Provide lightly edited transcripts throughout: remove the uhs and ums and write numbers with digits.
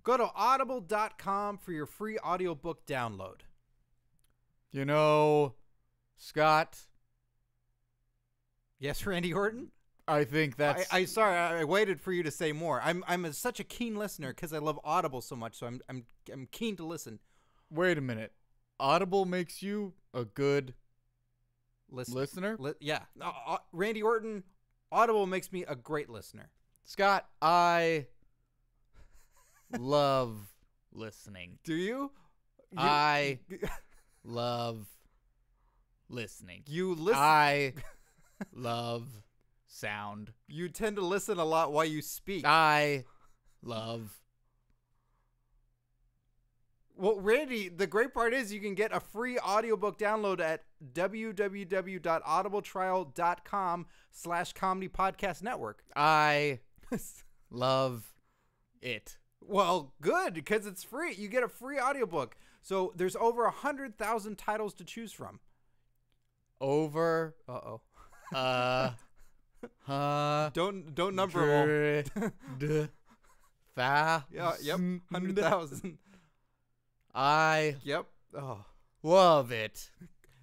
Go to audible.com for your free audiobook download. You know, Scott. Yes, Randy Orton? I think that's... Sorry, I waited for you to say more. I'm such a keen listener because I love Audible so much, so I'm keen to listen. Wait a minute. Audible makes you a good listener? Yeah. Randy Orton, Audible makes me a great listener. Scott, I love listening. Do you? I love listening. You listen. I love sound. You tend to listen a lot while you speak. I love. Well, Randy, the great part is you can get a free audiobook download at www.audibletrial.com/comedy podcast network. I love it. Well, good, because it's free. You get a free audiobook. So there's over 100,000 titles to choose from. Over. Uh-oh. Don't number them all. Yeah, yep. 100,000. Yep. Oh, love it.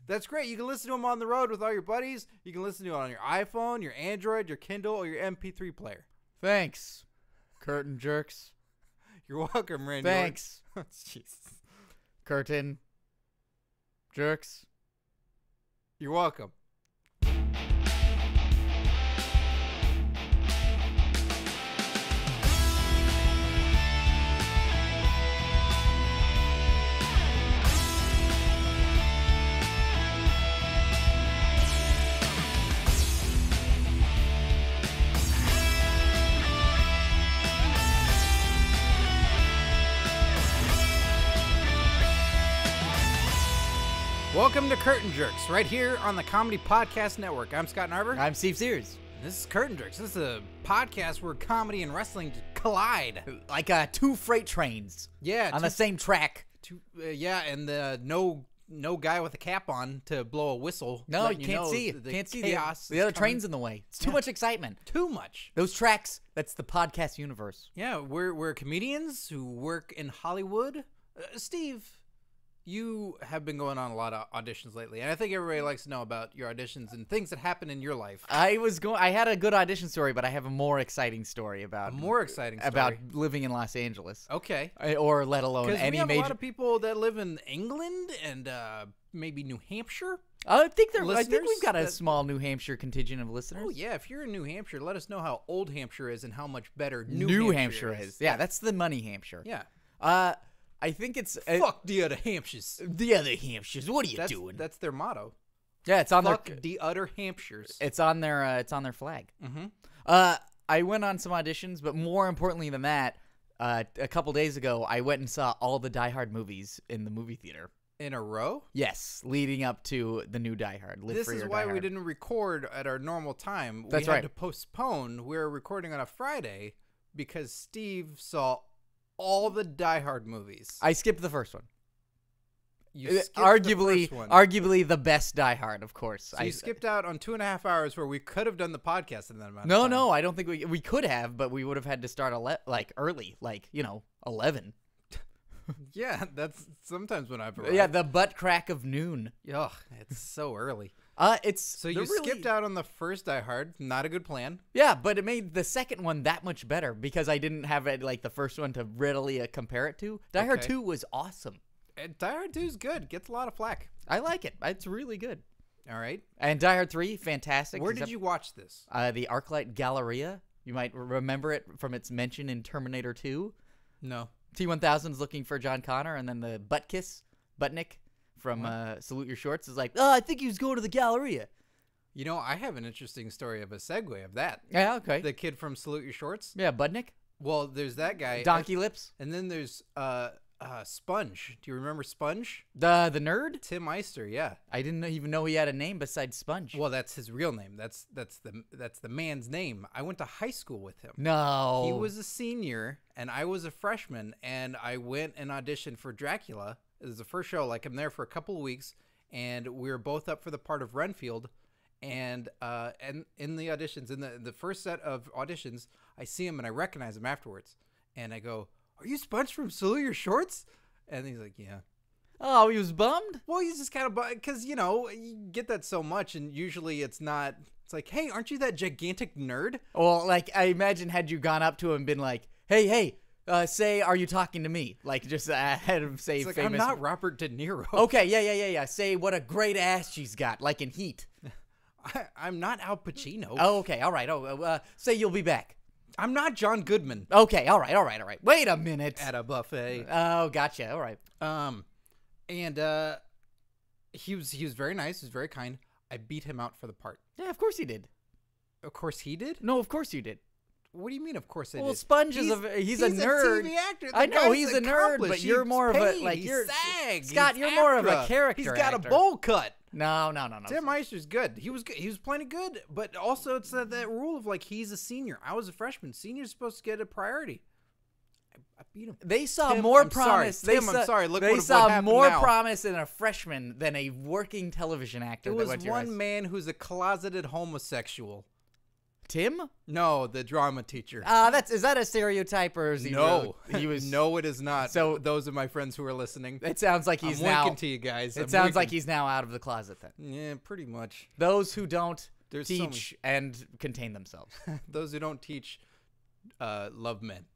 That's great. You can listen to them on the road with all your buddies. You can listen to it on your iPhone, your Android, your Kindle, or your MP3 player. Thanks, curtain jerks. You're welcome, Randy. Thanks. Jeez. Curtain jerks. You're welcome. Welcome to Curtain Jerks, right here on the Comedy Podcast Network. I'm Scott Narver. I'm Steve Sears. This is Curtain Jerks. This is a podcast where comedy and wrestling collide. Like two freight trains. Yeah. On the same track. And no guy with a cap on to blow a whistle. No, you can't see it. Can't see chaos. The other train's in the way. It's too much excitement. Too much. Those tracks, that's the podcast universe. Yeah, we're comedians who work in Hollywood. Steve, you have been going on a lot of auditions lately, and I think everybody likes to know about your auditions and things that happen in your life. I had a good audition story, but I have a more exciting story about living in Los Angeles. Okay. Or let alone any major. We have a major. lot of people that live in England and maybe New Hampshire. I think we've got a small New Hampshire contingent of listeners. Oh yeah, if you're in New Hampshire, let us know how old Hampshire is and how much better New Hampshire is. Yeah, that's the money Hampshire. Yeah. I think it's fuck the other Hampshires. The other Hampshires. What are you doing? That's their motto. Yeah, it's on fuck the other Hampshires. It's on their flag. Mm-hmm. I went on some auditions, but more importantly than that, a couple days ago, I went and saw all the Die Hard movies in the movie theater. In a row? Yes, leading up to the new Die Hard. This is why we didn't record at our normal time. That's we right. had to postpone. We were recording on a Friday because Steve saw all the Die Hard movies. I skipped the first one. You skipped arguably, the first one. Arguably the best Die Hard, of course. So you skipped out on 2.5 hours where we could have done the podcast in that amount of time. No, I don't think we could have, but we would have had to start early, 11. Yeah, that's sometimes when I've Yeah, the butt crack of noon. Ugh, it's so early. So you skipped out on the first Die Hard. Not a good plan. Yeah, but it made the second one that much better because I didn't have it the first one to readily compare it to. Die Hard 2 was awesome. And Die Hard 2 is good. Gets a lot of flack. I like it. It's really good. All right. And Die Hard 3, fantastic. Where did you watch this? The ArcLight Galleria. You might remember it from its mention in Terminator 2. No. T-1000's looking for John Connor, and then the Buttnick from Salute Your Shorts is like, I think he was going to the Galleria. You know, I have an interesting story of a segue of that. Yeah, okay. The kid from Salute Your Shorts. Yeah, Budnick. Well, there's that guy. Donkey Lips. And then there's Sponge. Do you remember Sponge? The nerd? Tim Eister, yeah. I didn't even know he had a name besides Sponge. Well, that's his real name. That's the man's name. I went to high school with him. No. He was a senior, and I was a freshman, and I went and auditioned for Dracula. It was the first show. I'm there for a couple of weeks, and we were both up for the part of Renfield. And in the auditions, in the first set of auditions, I see him, and I recognize him afterwards. And I go, are you Sponge from Salute Your Shorts? And he's like, yeah. Oh, he was bummed? Well, he's just kind of, because, you get that so much, and usually it's not, it's like, hey, aren't you that gigantic nerd? Well, like, I imagine had you gone up to him and been like, hey, say, are you talking to me? Like, just had him say It's like, famous. I'm not Robert De Niro. Okay, yeah. Say, what a great ass she's got, like in Heat. I'm not Al Pacino. Oh, okay, all right. Say you'll be back. I'm not John Goodman. Okay, all right. Wait a minute. At a buffet. Oh, gotcha. All right. And he was very nice. He was very kind. I beat him out for the part. Yeah, of course he did. Of course he did? No, of course you did. What do you mean, of course I did? Well, Sponge is he's a nerd. A TV actor. I know guy's he's a nerd, but you're more of a like you're SAG. Scott. You're more of a character. He's got actor. a bowl cut. No. Tim Meister's good. He was plenty good, but also it's that rule of like he's a senior. I was a freshman. Senior's supposed to get a priority. I beat him. They saw Tim, more I'm promise. Sorry. Tim, I'm sorry. Look they what saw happened more now. promise in a freshman than a working television actor. It that was went to your one high- man who's a closeted homosexual. Tim? No, the drama teacher. Is that a stereotype or is he? No, really- he was. No, it is not. So- those are my friends who are listening. It sounds like he's I'm now. winking to you guys. It sounds like he's now out of the closet. Then Yeah, pretty much. those who don't There's so teach and contain themselves. Those who don't teach love men.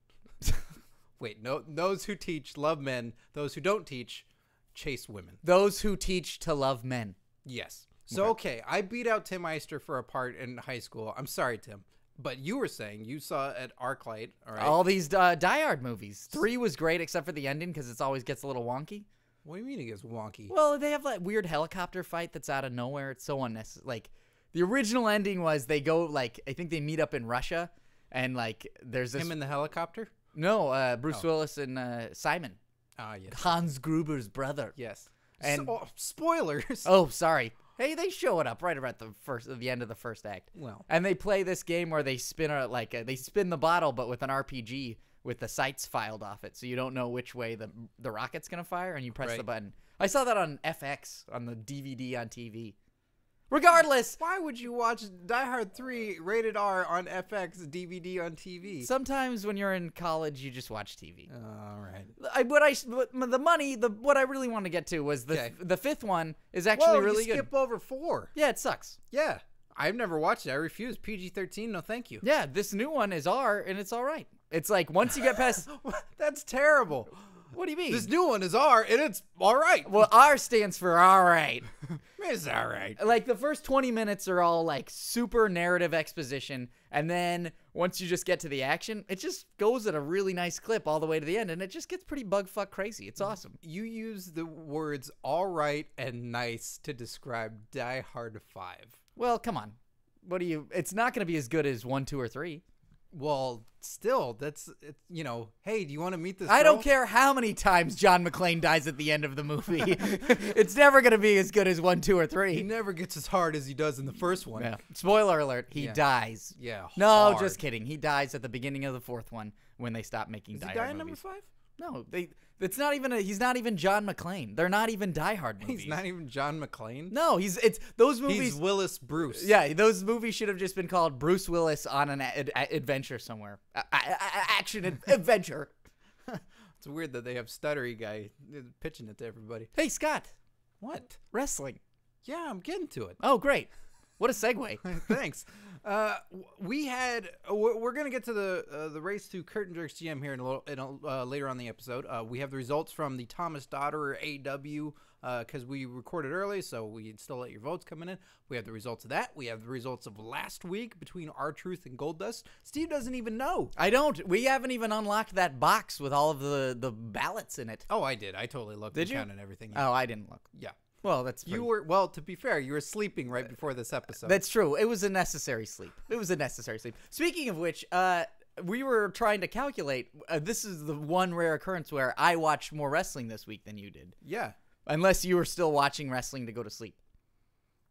Wait, no. Those who teach love men. Those who don't teach chase women. Those who teach to love men. Yes. So okay, I beat out Tim Meister for a part in high school. I'm sorry, Tim, but you were saying you saw at ArcLight. All right. All these Die Hard movies. 3 was great except for the ending because it always gets a little wonky. What do you mean it gets wonky? Well, they have that weird helicopter fight that's out of nowhere. It's so unnecessary. Like, the original ending was they go, like, I think they meet up in Russia, and, like, there's this... Him in the helicopter? No, Bruce Willis and Simon. Ah, yes. Hans Gruber's brother. Yes. And spoilers. Oh, sorry. Hey, they show it up right about the end of the first act. Well. And they play this game where they spin they spin the bottle, but with an RPG with the sights filed off it, so you don't know which way the rocket's gonna fire, and you press the button. I saw that on FX on the DVD on TV. Regardless, Why would you watch Die Hard 3 rated R on FX DVD on TV? sometimes when you're in college, you just watch TV. All right. What I really wanted to get to was Okay. the fifth one is actually really you good. skip over 4. Yeah, it sucks. Yeah. I've never watched it. I refuse. PG-13, no thank you. Yeah, this new one is R, and it's all right. It's like once you get past. That's terrible. What do you mean? This new one is R, and it's all right. Well, R stands for all right. It's all right. Like the first 20 minutes are all like super narrative exposition, and then once you just get to the action, it just goes at a really nice clip all the way to the end, and it just gets pretty bugfuck crazy. It's awesome. You use the words all right and nice to describe Die Hard 5. Well, come on. It's not going to be as good as 1, 2, or 3. Well, still, hey, do you want to meet this I girl? don't care how many times John McClane dies at the end of the movie. It's never going to be as good as 1, 2, or 3. He never gets as hard as he does in the first one. Yeah. Spoiler alert, he dies. Yeah. No, hard. just kidding. He dies at the beginning of the 4th one when they stop making Does Die he die Hard in movies. number 5? No, he's not even John McClane. They're not even Die Hard movies. He's not even John McClane? No, it's those movies. He's Willis Bruce. Yeah, those movies should have just been called Bruce Willis on an adventure somewhere. Action adventure. It's weird that they have stuttery guy pitching it to everybody. Hey, Scott. What? Wrestling. Yeah, I'm getting to it. Oh, great. What a segue. Thanks. We're gonna get to the race to Curtain Jerks GM here later on the episode. We have the results from the Thomas Dodder AW because we recorded early, so we still let your votes coming in. We have the results of that. We have the results of last week between R-Truth and Gold Dust. Steve doesn't even know. I don't. We haven't even unlocked that box with all of the ballots in it. Oh, I did. I totally looked. Did you? Counted everything. Oh, I didn't look. Yeah. Well, that's You were to be fair, you were sleeping right before this episode. That's true. It was a necessary sleep. Speaking of which, we were trying to calculate. This is the one rare occurrence where I watched more wrestling this week than you did. Yeah. Unless you were still watching wrestling to go to sleep.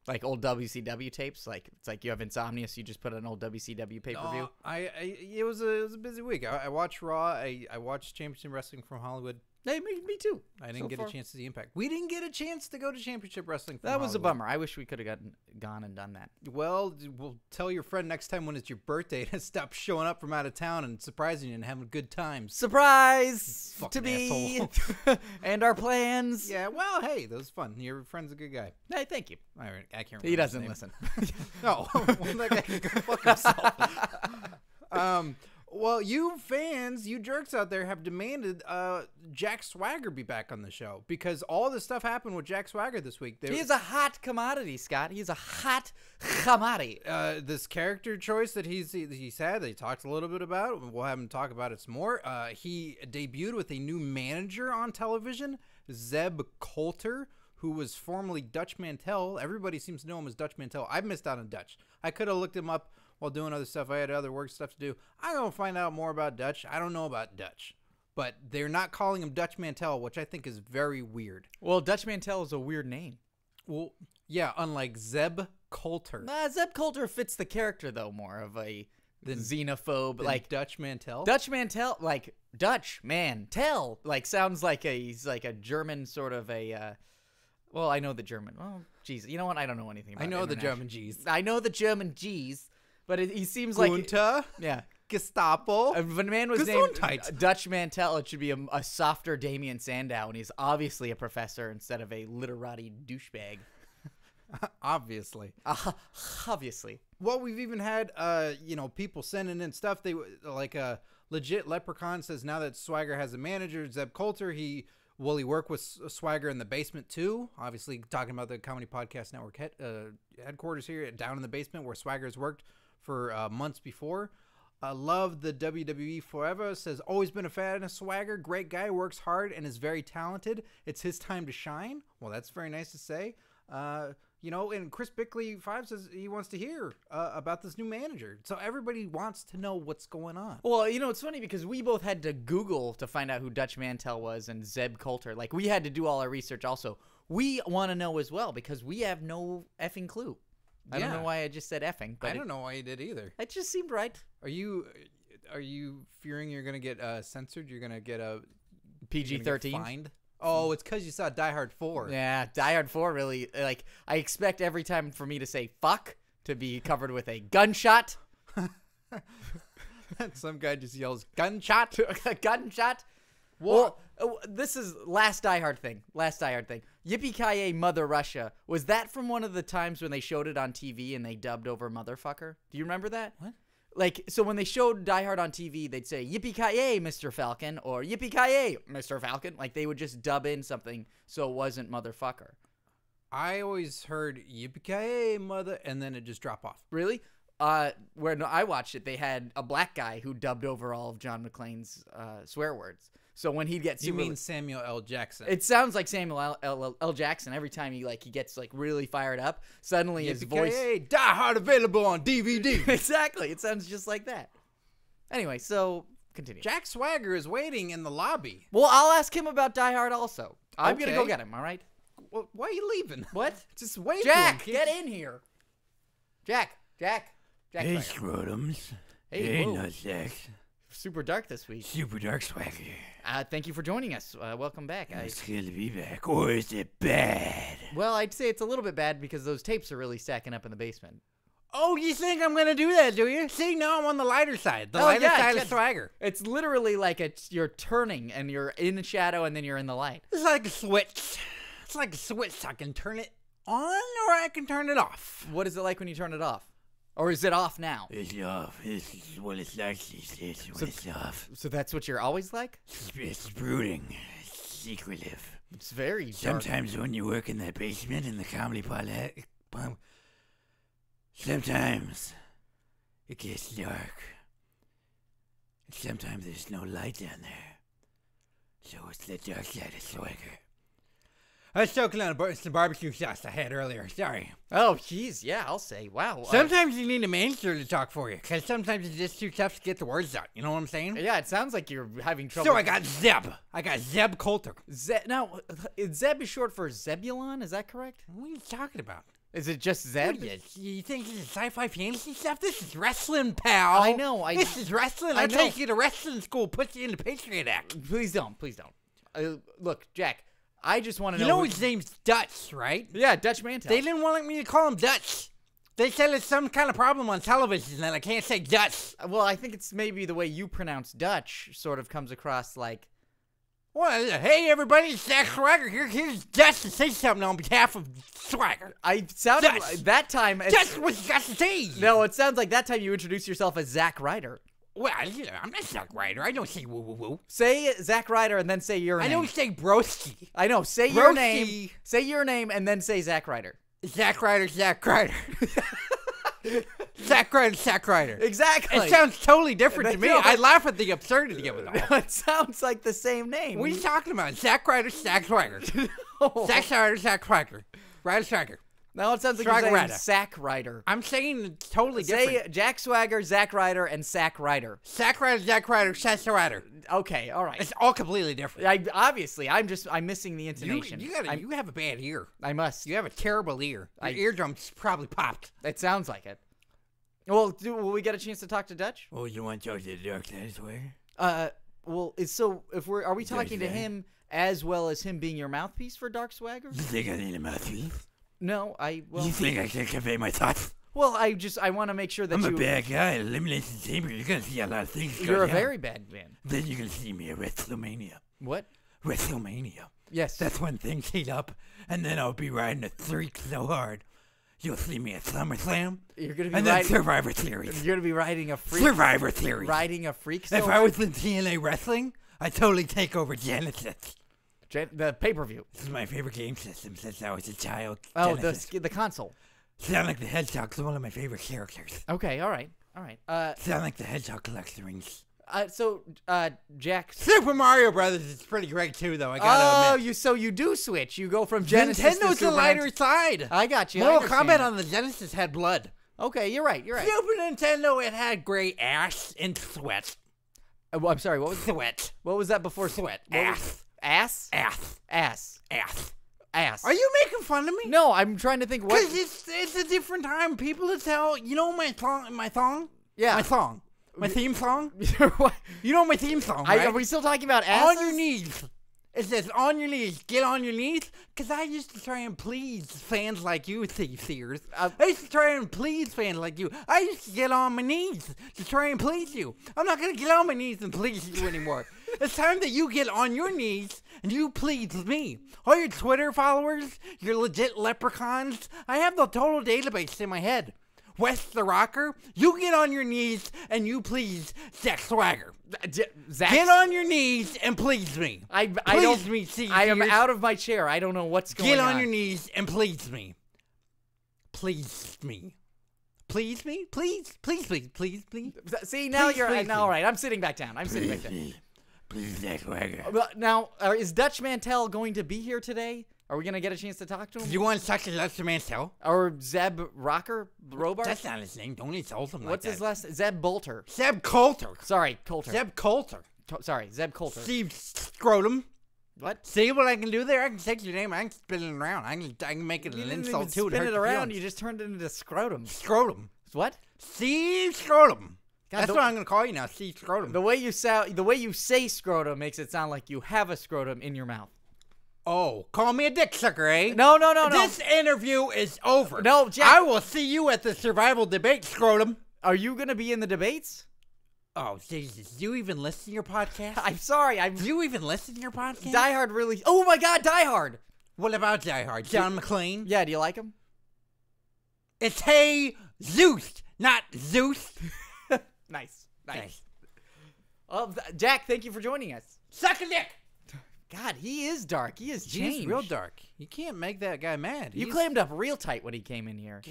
Like old WCW tapes. Like it's like you have insomnia, so you just put an old WCW pay-per-view. No, it was a busy week. I watched Raw. I watched Championship Wrestling from Hollywood. Hey, me too. I didn't get a chance to see Impact. We didn't get a chance to go to Championship Wrestling. That was a bummer. I wish we could have gone and done that. Well, we'll tell your friend next time when it's your birthday to stop showing up from out of town and surprising you and having good times. Surprise Fucking to me asshole. and our plans. Yeah, well, hey, that was fun. Your friend's a good guy. Hey, thank you. All right, I can't remember He doesn't his listen. No, well, that guy can go fuck himself. Well, you fans, you jerks out there have demanded Jack Swagger be back on the show because all this stuff happened with Jack Swagger this week. He is a hot commodity, Scott. He's a hot commodity. This character choice that he's had, they talked a little bit about. We'll have him talk about it some more. He debuted with a new manager on television, Zeb Coulter, who was formerly Dutch Mantel. Everybody seems to know him as Dutch Mantel. I missed out on Dutch. I could have looked him up while doing other stuff. I had other work stuff to do. I'm going to find out more about Dutch. I don't know about Dutch. But they're not calling him Dutch Mantel, which I think is very weird. Well, Dutch Mantel is a weird name. Well, yeah, unlike Zeb Coulter. Zeb Coulter fits the character, though, more of a xenophobe. Like Dutch Mantel? Dutch Mantel, like Dutch Mantel, like sounds like he's like a German sort of a... well, I know the German. Well, geez, you know what? I don't know anything about I know the German G's. I know the German G's. But he seems like Gunter, yeah, Gestapo. If a man was named Gesundheit. Dutch Mantel, it should be a softer Damien Sandow, and he's obviously a professor instead of a literati douchebag. Obviously. Obviously. Well, we've even had people sending in stuff. They like a legit Leprechaun says now that Swagger has a manager, Zeb Coulter, will he work with Swagger in the basement too? Obviously, talking about the Comedy Podcast Network headquarters here down in the basement where Swagger's worked for months before. Love the WWE Forever says, always been a fan of Swagger. Great guy, works hard, and is very talented. It's his time to shine. Well, that's very nice to say. And Chris Bickley 5 says he wants to hear about this new manager. So everybody wants to know what's going on. Well, it's funny because we both had to Google to find out who Dutch Mantel was and Zeb Coulter. Like, we had to do all our research also. We want to know as well because we have no effing clue. I don't know why I just said effing. But I don't know why you did either. It just seemed right. Are you fearing you're going to get censored? You're going to get a PG-13? Fined? Oh, it's because you saw Die Hard 4. Yeah, Die Hard 4 really, like, I expect every time for me to say fuck to be covered with a gunshot. Some guy just yells, gunshot. Gunshot. Well, this is last Die Hard thing. Yippee-ki-yay, Mother Russia. Was that from one of the times when they showed it on TV and they dubbed over motherfucker? Do you remember that? What? Like, so when they showed Die Hard on TV, they'd say, yippee-ki-yay, Mr. Falcon, or yippee-ki-yay, Mr. Falcon. Like, they would just dub in something so it wasn't motherfucker. I always heard yippee-ki-yay, mother, and then it just drop off. Really? When I watched it, they had a black guy who dubbed over all of John McClane's swear words. So when he'd get super... You mean Samuel L. Jackson? It sounds like Samuel L. Jackson. Every time he gets like really fired up, suddenly his voice... Die Hard available on DVD. Exactly. It sounds just like that. Anyway, so continue. Jack Swagger is waiting in the lobby. Well, I'll ask him about Die Hard also. I'm going to go get him, all right? Well, why are you leaving? What? Just wait. Jack, get in here. Jack. Hey, scrotums. Hey, no sex. Super dark this week. Super dark Swagger. Thank you for joining us. Welcome back. It's good to be back. Or is it bad? Well, I'd say it's a little bit bad because those tapes are really stacking up in the basement. Oh, you think I'm going to do that, do you? See, now I'm on the lighter side. The lighter side of Swagger. It's literally like you're turning and you're in the shadow and then you're in the light. It's like a switch. It's like a switch. I can turn it on or I can turn it off. What is it like when you turn it off? Or is it off now? It's off. This is what it's like these days when it's off. So that's what you're always like? It's brooding. It's secretive. It's very dark. Sometimes when you work in that basement in the comedy pilot, sometimes it gets dark. And sometimes there's no light down there. So it's the dark side of Swagger. I was choking on some barbecue sauce I had earlier. Sorry. Oh, jeez. Yeah, I'll say. Wow. Sometimes you need a manager to talk for you, because sometimes it's just too tough to get the words out. You know what I'm saying? Yeah, it sounds like you're having trouble. So I got Zeb. Zeb Coulter. Now, Zeb is short for Zebulon. Is that correct? What are you talking about? Is it just Zeb? You think this is sci-fi fantasy stuff? This is wrestling, pal. I know. This is wrestling. I take you to wrestling school, put you in the Patriot Act. Please don't. Look, Jack, I just want to know. You know his name's Dutch, right? Yeah, Dutch Mantel. They didn't want me to call him Dutch. They said it's some kind of problem on television and I can't say Dutch. Well, I think it's maybe the way you pronounce Dutch sort of comes across like. Well, hey everybody, it's Zach Swagger here. Here's Dutch to say something on behalf of Swagger. I sounded Dutch. like that time. That's what you got to say. No, it sounds like that time you introduced yourself as Zack Ryder. Well, I'm not Zack Ryder. I don't say woo woo woo. Say Zack Ryder and then say your name. I don't say broski. I know. Say your name. Say your name and then say Zack Ryder. Zack Ryder, Zack Ryder. Zack Ryder, Zack Ryder. Exactly. It sounds totally different to me. No. I laugh at the absurdity of it all. It sounds like the same name. What are you talking about? Zack Ryder, Zack Swagger. Zack Ryder, Zack Swagger. Ryder Swagger. Now it sounds like Swagger you're saying Ryder. Sack Ryder. I'm saying it's totally different. Say Jack Swagger, Zack Ryder, and Sack Ryder. Zack Ryder, Zack Ryder, Zack Ryder. Okay, all right. It's all completely different. I'm missing the intonation. You have a bad ear. I must. You have a terrible ear. Your eardrums probably popped. It sounds like it. Well, will we get a chance to talk to Dutch? Oh, you want to talk to the dark side, Swagger? Are we talking to him as well as him being your mouthpiece for Dark Swagger? You think I need a mouthpiece? No, you think I can convey my thoughts? Well, I want to make sure that I'm a bad guy. Elimination Chamber. You're gonna see a lot of things. You're a very bad man. Then you're gonna see me at WrestleMania. What? WrestleMania. Yes. That's when things heat up, and then I'll be riding a streak so hard. You'll see me at SummerSlam. You're gonna be and then Survivor Series. You're gonna be riding a freak. Survivor Series. Riding a freak. If I was in TNA wrestling, I'd totally take over Genesis. The pay-per-view. This is my favorite game system since I was a child. Oh, Genesis. the console. Sonic the Hedgehog's one of my favorite characters. Okay, all right. Sonic the Hedgehog collects the rings. Jack. Super Mario Brothers is pretty great too, though. I gotta admit. You do switch. You go from Genesis Nintendo's to the lighter side. I got you. Mortal Kombat on the Genesis had blood. Okay, you're right. Super Nintendo, it had gray ash and sweat. I'm sorry. What was sweat? What was that before sweat? Ass. Are you making fun of me? No, I'm trying to think. What? Because it's a different time. People to tell. You know my song? Yeah. My song. My theme song? What? You know my theme song, right? Are we still talking about asses? On your knees. It says on your knees. Get on your knees. Because I used to try and please fans like you, Sears. I used to try and please fans like you. I used to get on my knees to try and please you. I'm not going to get on my knees and please you anymore. It's time that you get on your knees and you please me. All your Twitter followers, your legit leprechauns, I have the total database in my head. Wes the Rocker, you get on your knees and you please Zack Swagger. Get on your knees and please me. Please me, see. I am out of my chair. I don't know what's going on. Get on your knees and please me. Please me. Please me? Please? Please. See, now please, you're... please, all right, I'm sitting back down. Please, Zack Swagger. Now, is Dutch Mantel going to be here today? Are we going to get a chance to talk to him? Do you want to talk to Dutch Mantel? Or Zeb Rocker? Robar? That's not his name. Don't insult him like What's that. his last name? Zeb Bolter. Zeb Coulter. Sorry, Coulter. Zeb Coulter. Sorry, Zeb Coulter. Steve Scrotum. What? See what I can do there? I can take your name. I can spin it around. I can make it an insult too. Spin it around. You just turned it into Scrotum. Scrotum. What? Steve Scrotum. God, that's what I'm gonna call you now, Steve Scrotum. The way you say scrotum makes it sound like you have a scrotum in your mouth. Oh, call me a dick sucker, eh? No. This interview is over. No, Jack. I will see you at the survival debate, Scrotum. Are you gonna be in the debates? Oh, Jesus. Do you even listen to your podcast? I'm sorry. Do you even listen to your podcast? Die Hard really... Oh, my God, Die Hard. What about Die Hard? John McClane? Yeah, do you like him? It's Hey Zeus, not Zeus. Nice. Jack, thank you for joining us. Suck a dick. God, he is dark. He is changed. He's real dark. You can't make that guy mad. You claimed up real tight when he came in here.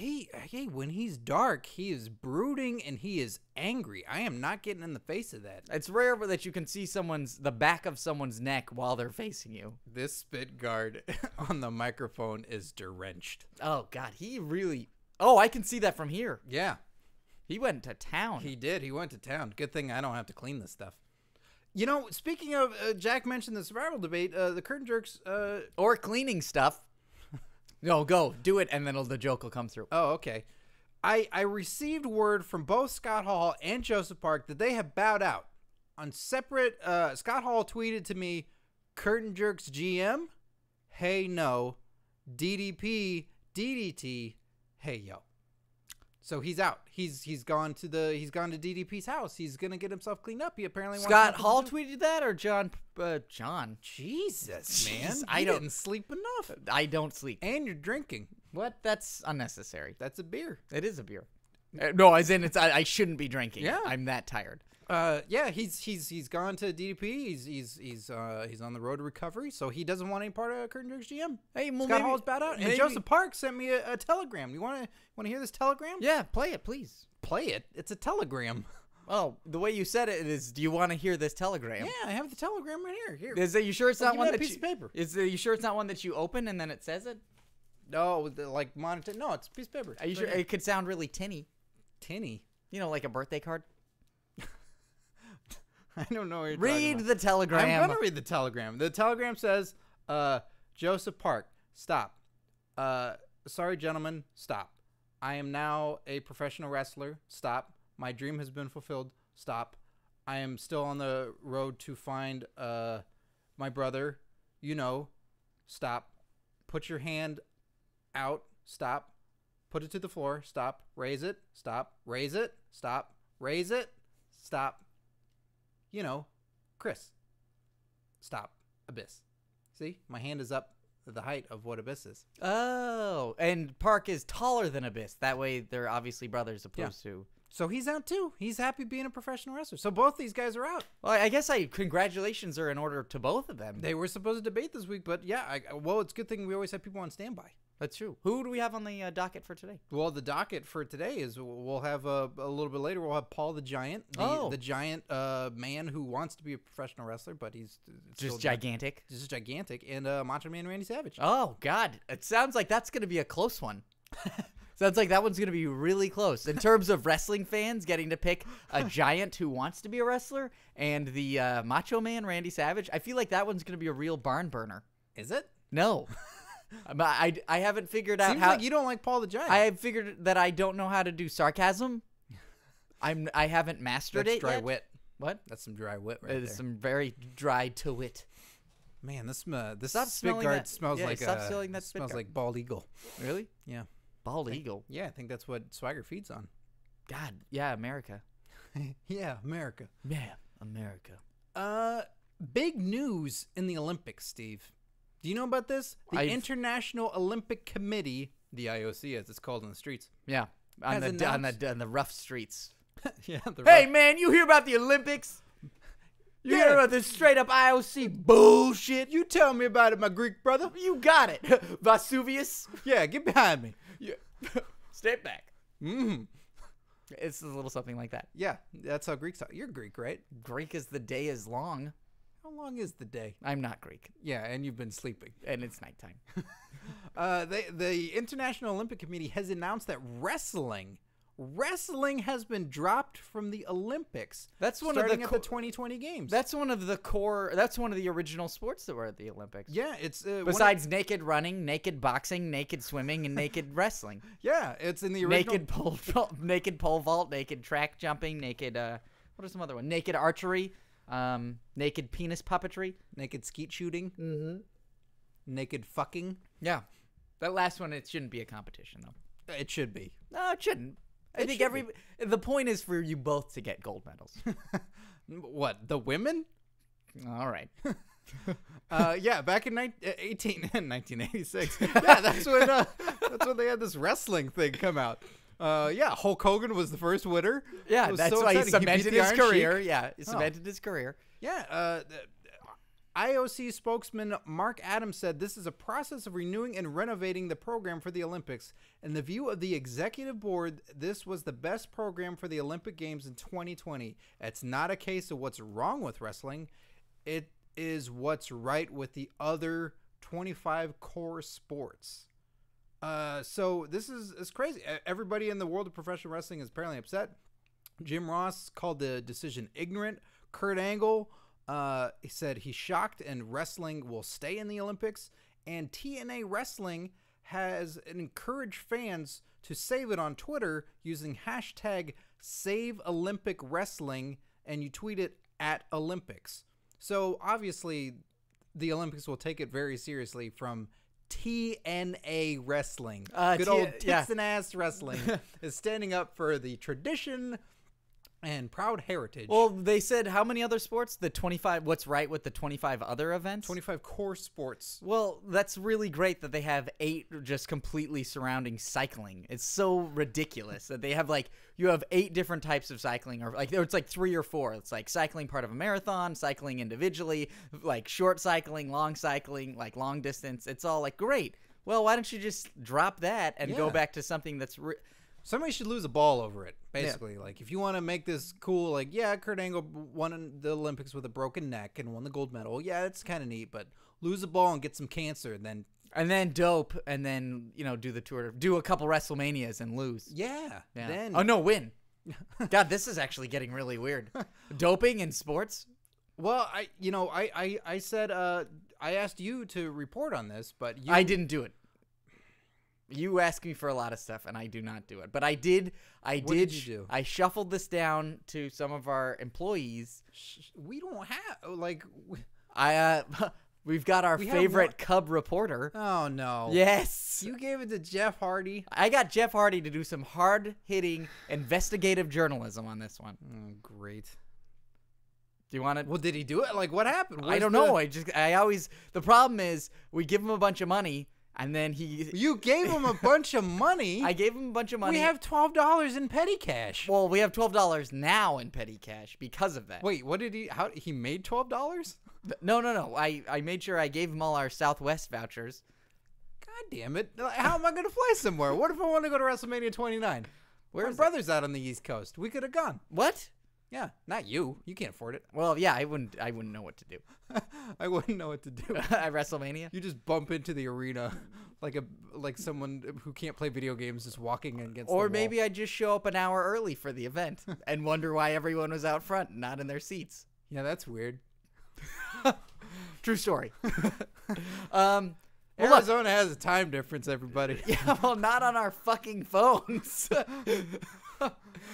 When he's dark, he is brooding and he is angry. I am not getting in the face of that. It's rare that you can see the back of someone's neck while they're facing you. This spit guard on the microphone is drenched. Oh, God, he really... Oh, I can see that from here. Yeah. He went to town. He did. He went to town. Good thing I don't have to clean this stuff. You know, speaking of, Jack mentioned the survival debate, the Curtain Jerks... or cleaning stuff. No, go. Do it, and then the joke will come through. Oh, okay. I received word from both Scott Hall and Joseph Park that they have bowed out. On separate... Scott Hall tweeted to me, Curtain Jerks GM, hey no. DDP, DDT, hey yo. So he's out. He's gone to DDP's house. He's gonna get himself cleaned up. He apparently Scott wants Hall nothing to do. tweeted that, or John? Jesus, man, Jeez, I didn't sleep enough. I don't sleep. And you're drinking. What? That's unnecessary. That's a beer. It is a beer. No, as in I shouldn't be drinking. Yeah. I'm that tired. Yeah, he's gone to DDP. He's on the road to recovery, so he doesn't want any part of Curtain Jerks GM. Hey, well, Scott Hall's bowed out, and maybe- Joseph Park sent me a telegram. You want to hear this telegram? Yeah, play it, please. Play it. It's a telegram. Oh, the way you said it is, do you want to hear this telegram? Yeah, I have the telegram right here. Here. Is it, you sure it's not give one me that that piece of paper. Is it, you sure it's not one that you open and then it says it? No, like monitor. No, it's a piece of paper. Are you sure? It could sound really tinny. Tinny. You know, like a birthday card. I don't know what you're talking Read about. the telegram. I'm gonna read the telegram. The telegram says, Joseph Park, stop. Sorry, gentlemen, stop. I am now a professional wrestler. Stop. My dream has been fulfilled. Stop. I am still on the road to find my brother. You know. Stop. Put your hand out. Stop. Put it to the floor. Stop. Raise it. Stop. Raise it. Stop. Raise it. Stop. You know, Chris. Stop. Abyss. See? My hand is up at the height of what Abyss is. Oh, and Park is taller than Abyss. That way, they're obviously brothers opposed to. So he's out too. He's happy being a professional wrestler. So both these guys are out. Well, I guess congratulations are in order to both of them. They were supposed to debate this week, but yeah, well, it's a good thing we always have people on standby. That's true. Who do we have on the docket for today? Well, the docket for today is we'll have a little bit later. We'll have Paul the Giant, the giant man who wants to be a professional wrestler, but he's Just gigantic. Just gigantic, and Macho Man Randy Savage. Oh God, it sounds like that's going to be a close one. Sounds like that one's going to be really close in terms of wrestling fans getting to pick a giant who wants to be a wrestler and the Macho Man Randy Savage. I feel like that one's going to be a real barn burner. Is it? No. I haven't figured out Seems how. like you don't like Paul the Giant. I have figured that I don't know how to do sarcasm. I haven't mastered That's it dry yet. wit. What? That's some dry wit right It's there. some very dry to wit. Man, this Stop spit smelling guard that- smells yeah, like stop smelling that spit smells guard. like bald eagle. Really? Yeah. Bald eagle. Yeah, I think that's what Swagger feeds on. God, yeah, America. Yeah, America. Yeah, America. Big news in the Olympics, Steve. Do you know about this? The I've- International Olympic Committee, the IOC as it's called in the streets. Yeah, on Has the rough streets. Yeah. Hey man, you hear about the Olympics? You hear about this straight up IOC bullshit? You tell me about it, my Greek brother. You got it, Vesuvius. Yeah, get behind me. Yeah. Step back. Mm-hmm. It's a little something like that. Yeah, that's how Greeks talk. You're Greek, right? Greek as the day is long. How long is the day? I'm not Greek, Yeah, and you've been sleeping. and it's nighttime. The International Olympic Committee has announced that wrestling has been dropped from the Olympics. That's one of starting the at the 2020 games. That's one of the core. That's one of the original sports that were at the Olympics. yeah, it's Besides naked running, naked boxing, naked swimming, and naked wrestling. yeah, it's in the original. Naked pole vault, naked track jumping, naked what are some other ones? Naked archery, naked penis puppetry. Naked skeet shooting. Naked fucking. Yeah, that last one, it shouldn't be a competition though. It should be. No, it shouldn't. I It think should the point is for you both to get gold medals. What, the women? All right. Yeah, back in 1986. Yeah, that's when they had this wrestling thing come out. Yeah, Hulk Hogan was the first winner. Yeah, It was that's so why he exciting. cemented beat the his Iron Sheik. career. Yeah, he cemented his career. Yeah, IOC spokesman Mark Adams said this is a process of renewing and renovating the program for the Olympics. In the view of the executive board, this was the best program for the Olympic Games in 2020. It's not a case of what's wrong with wrestling. It is what's right with the other 25 core sports. So this is crazy. Everybody in the world of professional wrestling is apparently upset. Jim Ross called the decision ignorant. Kurt Angle, he said he's shocked and wrestling will stay in the Olympics. And TNA Wrestling has encouraged fans to save it on Twitter using hashtag #SaveOlympicWrestling, and you tweet it at Olympics. So obviously the Olympics will take it very seriously from TNA Wrestling. Good T- old yeah. tits and ass wrestling is standing up for the tradition and proud heritage. Well, they said how many other sports? The 25. What's right with the 25 other events? 25 core sports. Well, that's really great that they have 8 just completely surrounding cycling. It's so ridiculous that they have you have 8 different types of cycling, or it's 3 or 4. It's like cycling part of a marathon, cycling individually, like short cycling, long cycling, like long distance. It's all great. Well, why don't you just drop that and go back to something that's Somebody should lose a ball over it, basically. Yeah. If you want to make this cool, Kurt Angle won the Olympics with a broken neck and won the gold medal. Yeah, it's kind of neat, but lose a ball and get some cancer, and then dope, and then do the tour, do a couple WrestleManias and lose. Yeah. Then win. God, this is actually getting really weird. Doping in sports. Well, I said I asked you to report on this, but I didn't do it. You ask me for a lot of stuff, and I do not do it. But I did. What did you do? I shuffled this down to some of our employees. We don't have We've got our favorite Cub reporter. Oh no! Yes, you gave it to Jeff Hardy. I got Jeff Hardy to do some hard-hitting investigative journalism on this one. Oh, great. Do you want it? Well, did he do it? What happened? I don't know. The problem is we give him a bunch of money. And then You gave him a bunch of money? I gave him a bunch of money. We have $12 in petty cash. Well, we have $12 now in petty cash because of that. Wait, what did he made $12? No. I made sure I gave him all our Southwest vouchers. God damn it. How am I going to fly somewhere? What if I want to go to WrestleMania 29? My brother's out on the East Coast. We could have gone. What? Yeah, not you. You can't afford it. Well, yeah, I wouldn't know what to do. I wouldn't know what to do. At WrestleMania? You just bump into the arena like someone who can't play video games just walking against Or the wall. maybe I just show up an hour early for the event and wonder why everyone was out front, not in their seats. Yeah, that's weird. True story. Arizona has a time difference, everybody. Yeah, well, not on our fucking phones.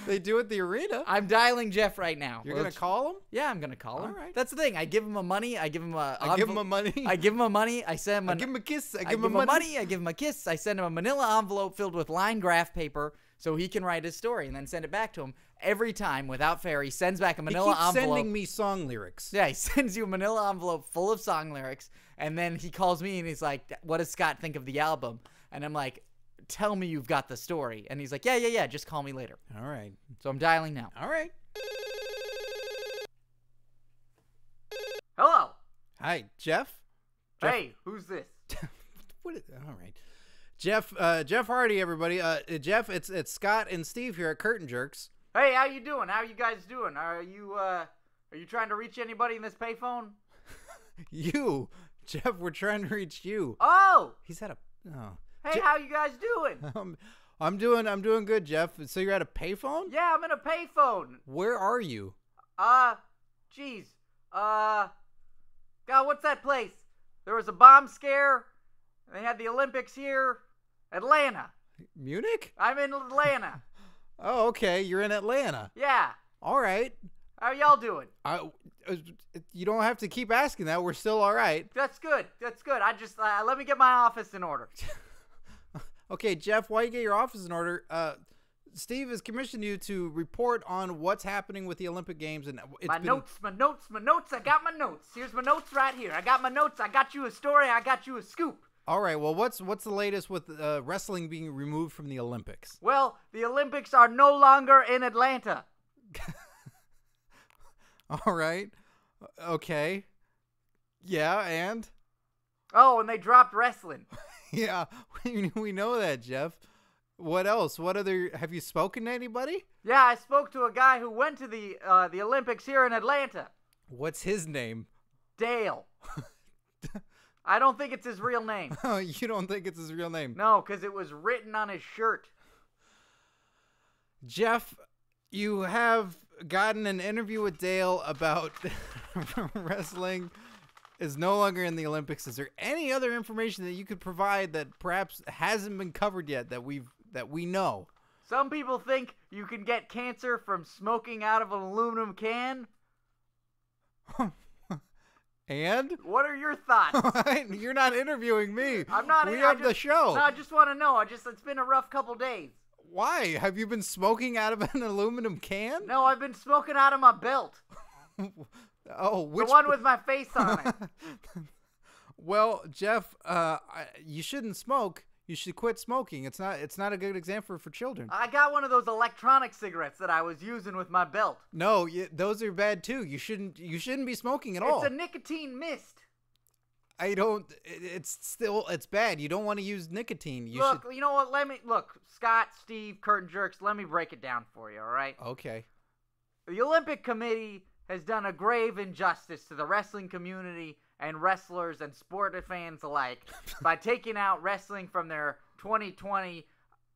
They do at the arena. I'm dialing Jeff right now. You're going to call him? Yeah, I'm going to call him. All right. That's the thing. I give him money. I give him a money. I give him a money. I send him I give him a kiss. I give him money. I give him a kiss. I send him a manila envelope filled with line graph paper so he can write his story and then send it back to him. Every time, without fail, he sends back a manila envelope. Sending me song lyrics. Yeah, he sends you a manila envelope full of song lyrics, and then he calls me and he's like, "What does Scott think of the album?" And I'm like, "Tell me you've got the story." And he's like, yeah, just call me later. All right. So I'm dialing now. All right. Hello. Hi, Jeff? Hey, who's this? All right. Jeff Hardy, everybody. Jeff, it's Scott and Steve here at Curtain Jerks. Hey, how you doing? How you guys doing? Are you trying to reach anybody in this payphone? You, Jeff, we're trying to reach you. Oh. He's at a. Oh. Hey, how you guys doing? I'm doing good, Jeff. So you're at a payphone? Yeah, I'm in a payphone. Where are you? Geez. God, what's that place? There was a bomb scare. They had the Olympics here. Atlanta. Munich? I'm in Atlanta. Oh, okay. You're in Atlanta. Yeah. All right. How y'all doing? You don't have to keep asking that. We're still all right. That's good. I just let me get my office in order. Okay, Jeff, while you get your office in order, Steve has commissioned you to report on what's happening with the Olympic Games. And my notes. I got my notes. Here's my notes right here. I got my notes. I got you a story. I got you a scoop. All right. Well, what's the latest with wrestling being removed from the Olympics? Well, the Olympics are no longer in Atlanta. All right. Okay. Yeah, and? Oh, and they dropped wrestling. Yeah, we know that, Jeff. What else? Have you spoken to anybody? Yeah, I spoke to a guy who went to the Olympics here in Atlanta. What's his name? Dale. I don't think it's his real name. Oh, you don't think it's his real name? No, because it was written on his shirt. Jeff, you have gotten an interview with Dale about wrestling is no longer in the Olympics. Is there any other information that you could provide that perhaps hasn't been covered yet that we know? Some people think you can get cancer from smoking out of an aluminum can. And? What are your thoughts? You're not interviewing me. I'm not. We have the show. No, I just want to know. It's been a rough couple days. Why? Have you been smoking out of an aluminum can? No, I've been smoking out of my belt. Oh, which the one with my face on it. Well, Jeff, you shouldn't smoke. You should quit smoking. It's not a good example for children. I got one of those electronic cigarettes that I was using with my belt. No, those are bad too. You shouldn't be smoking at all. It's a nicotine mist. It's bad. You don't want to use nicotine. You know what? Scott, Steve, Curtain Jerks, let me break it down for you, all right? Okay. The Olympic Committee has done a grave injustice to the wrestling community and wrestlers and sport fans alike by taking out wrestling from their 2020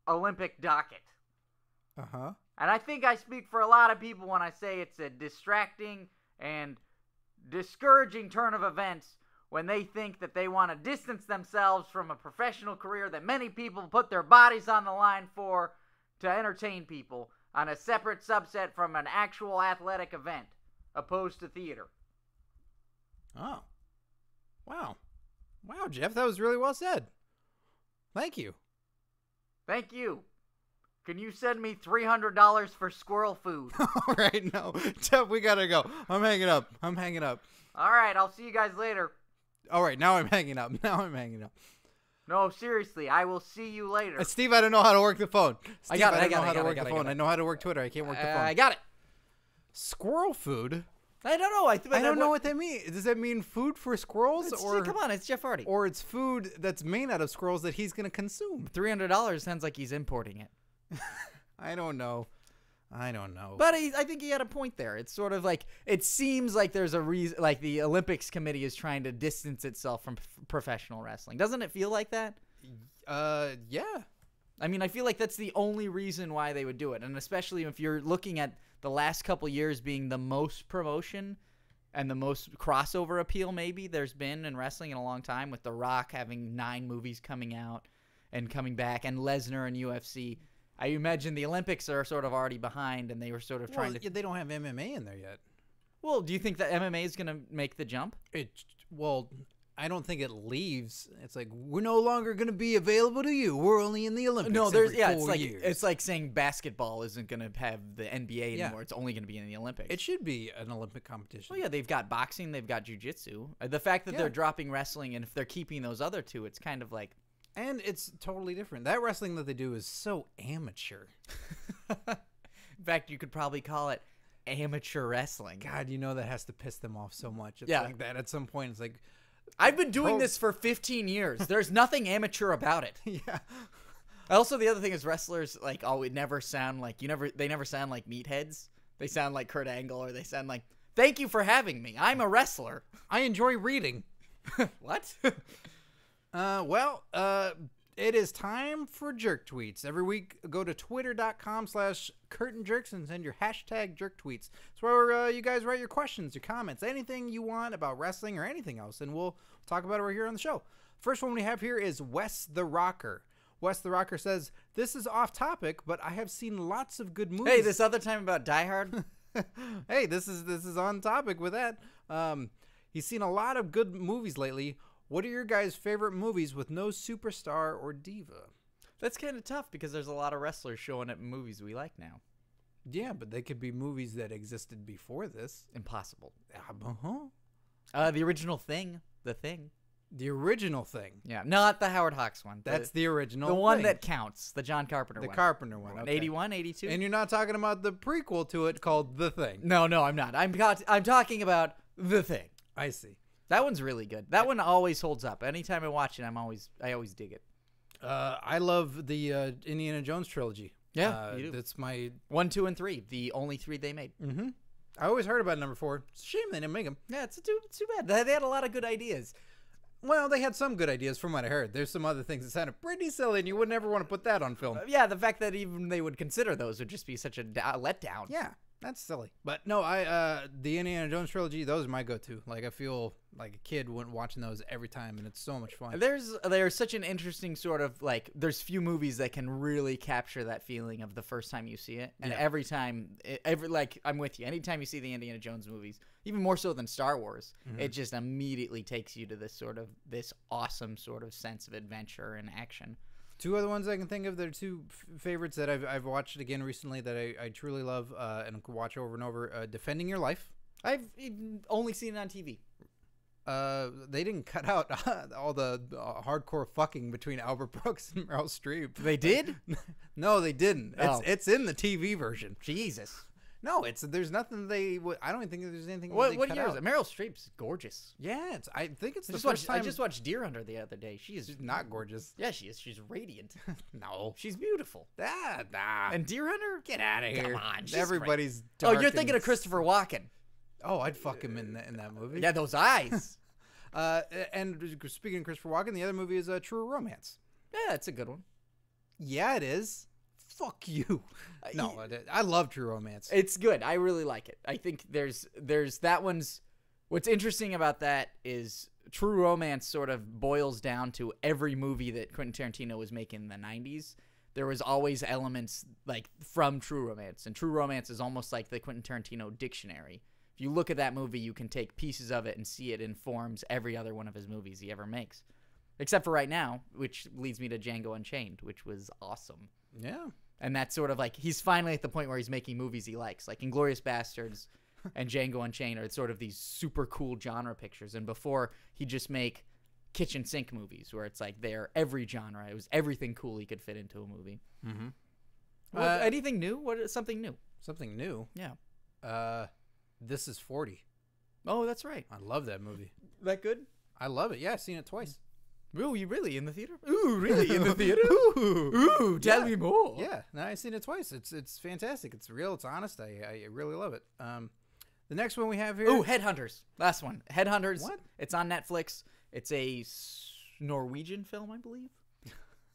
Olympic docket. Uh-huh. And I think I speak for a lot of people when I say it's a distracting and discouraging turn of events when they think that they want to distance themselves from a professional career that many people put their bodies on the line for to entertain people on a separate subset from an actual athletic event, opposed to theater. Oh. Wow. Wow, Jeff, that was really well said. Thank you. Thank you. Can you send me $300 for squirrel food? All right, no. Jeff, we gotta go. I'm hanging up. All right, I'll see you guys later. All right, now I'm hanging up. No, seriously, I will see you later. Steve, I don't know how to work the phone. I got it. I know how to work Twitter. I can't work the phone. I got it. Squirrel food? I don't know. I don't know what that means. Does that mean food for squirrels? Come on, it's Jeff Hardy. Or it's food that's made out of squirrels that he's going to consume? $300 sounds like he's importing it. I don't know. But I think he had a point there. It's sort of like, it seems like there's a reason, like the Olympics committee is trying to distance itself from professional wrestling. Doesn't it feel like that? Yeah. I mean, I feel like that's the only reason why they would do it. And especially if you're looking at the last couple years being the most promotion and the most crossover appeal maybe there's been in wrestling in a long time, with The Rock having 9 movies coming out and coming back, and Lesnar and UFC. I imagine the Olympics are sort of already behind, and they were sort of trying to... They don't have MMA in there yet. Well, do you think that MMA is going to make the jump? I don't think it leaves. It's like, we're no longer going to be available to you. We're only in the Olympics. No, years. It's like saying basketball isn't going to have the NBA anymore. It's only going to be in the Olympics. It should be an Olympic competition. Well, yeah, they've got boxing, they've got jiu-jitsu. The fact that they're dropping wrestling, and if they're keeping those other two, it's kind of like... And it's totally different. That wrestling that they do is so amateur. In fact, you could probably call it amateur wrestling. God, that has to piss them off so much. It's like that at some point. It's like... I've been doing this for 15 years. There's nothing amateur about it. Yeah. Also, the other thing is wrestlers, like, never sound like... They never sound like meatheads. They sound like Kurt Angle, or they sound like, thank you for having me. I'm a wrestler. I enjoy reading. What? It is time for jerk tweets. Every week, go to twitter.com/curtainjerks and send your hashtag jerk tweets. It's where you guys write your questions, your comments, anything you want about wrestling or anything else, and we'll talk about it right here on the show. First one we have here is Wes the Rocker. Wes the Rocker says, this is off topic, but I have seen lots of good movies. Hey, this other time about Die Hard? Hey, this is on topic with that. He's seen a lot of good movies lately. What are your guys' favorite movies with no superstar or diva? That's kind of tough because there's a lot of wrestlers showing up in movies we like now. Yeah, but they could be movies that existed before this. Impossible. The original Thing. The Thing. The original Thing. Yeah, not the Howard Hawks one. That's the original The one thing. that counts. The John Carpenter one. The Carpenter one. Okay. 81, 82. And you're not talking about the prequel to it called The Thing. No, I'm not. I'm talking about The Thing. I see. That one's really good. That one always holds up. Anytime I watch it, I always dig it. I love the Indiana Jones trilogy. Yeah, you do. That's my 1, 2, and 3. The only 3 they made. Mm-hmm. I always heard about number 4. It's a shame they didn't make them. Yeah, it's too bad. They had a lot of good ideas. Well, they had some good ideas from what I heard. There's some other things that sounded pretty silly, and you would never want to put that on film. Yeah, the fact that even they would consider those would just be such a letdown. Yeah. That's silly. But no, the Indiana Jones trilogy, those are my go-to. Like, I feel like a kid went watching those every time, and it's so much fun. There's such an interesting sort of, like, there's few movies that can really capture that feeling of the first time you see it. And every time, like, I'm with you. Anytime you see the Indiana Jones movies, even more so than Star Wars, it just immediately takes you to this awesome sort of sense of adventure and action. Two other ones I can think of that are two favorites that I've watched again recently that I truly love and can watch over and over. Defending Your Life. I've only seen it on TV. They didn't cut out all the hardcore fucking between Albert Brooks and Meryl Streep. They did? No, they didn't. It's in the TV version. Jesus. No, there's nothing I don't even think there's anything. What year is it? Meryl Streep's gorgeous. Yeah, I think it's the first time. I just watched Deer Hunter the other day. She's not gorgeous. Yeah, she is. She's radiant. No, she's beautiful. Nah. And Deer Hunter, get out of here. Come on, everybody's. Oh, you're thinking of Christopher Walken. Oh, I'd fuck him in that movie. Yeah, those eyes. And speaking of Christopher Walken, the other movie is True Romance. Yeah, it's a good one. Yeah, it is. Fuck you. No, I love True Romance. It's good. I really like it. I think there's that one's. What's interesting about that is True Romance sort of boils down to every movie that Quentin Tarantino was making in the 90s. There was always elements like from True Romance, and True Romance is almost like the Quentin Tarantino dictionary. If you look at that movie, you can take pieces of it and see it informs every other one of his movies he ever makes. Except for right now, which leads me to Django Unchained, which was awesome. Yeah. And that's sort of like, he's finally at the point where he's making movies he likes. Like Inglourious Bastards and Django Unchained are sort of these super cool genre pictures. And before, he'd just make kitchen sink movies where it's like they're every genre. It was everything cool he could fit into a movie. Mm-hmm. Anything new? Something new? Something new? Yeah. This Is 40. Oh, that's right. I love that movie. That good? I love it. Yeah, I've seen it twice. Ooh, you really in the theater? Ooh, really in the theater? Ooh, tell me more. Yeah, no, I've seen it twice. It's fantastic. It's real. It's honest. I really love it. The next one we have here. Ooh, Headhunters. Last one. Headhunters. What? It's on Netflix. It's a Norwegian film, I believe.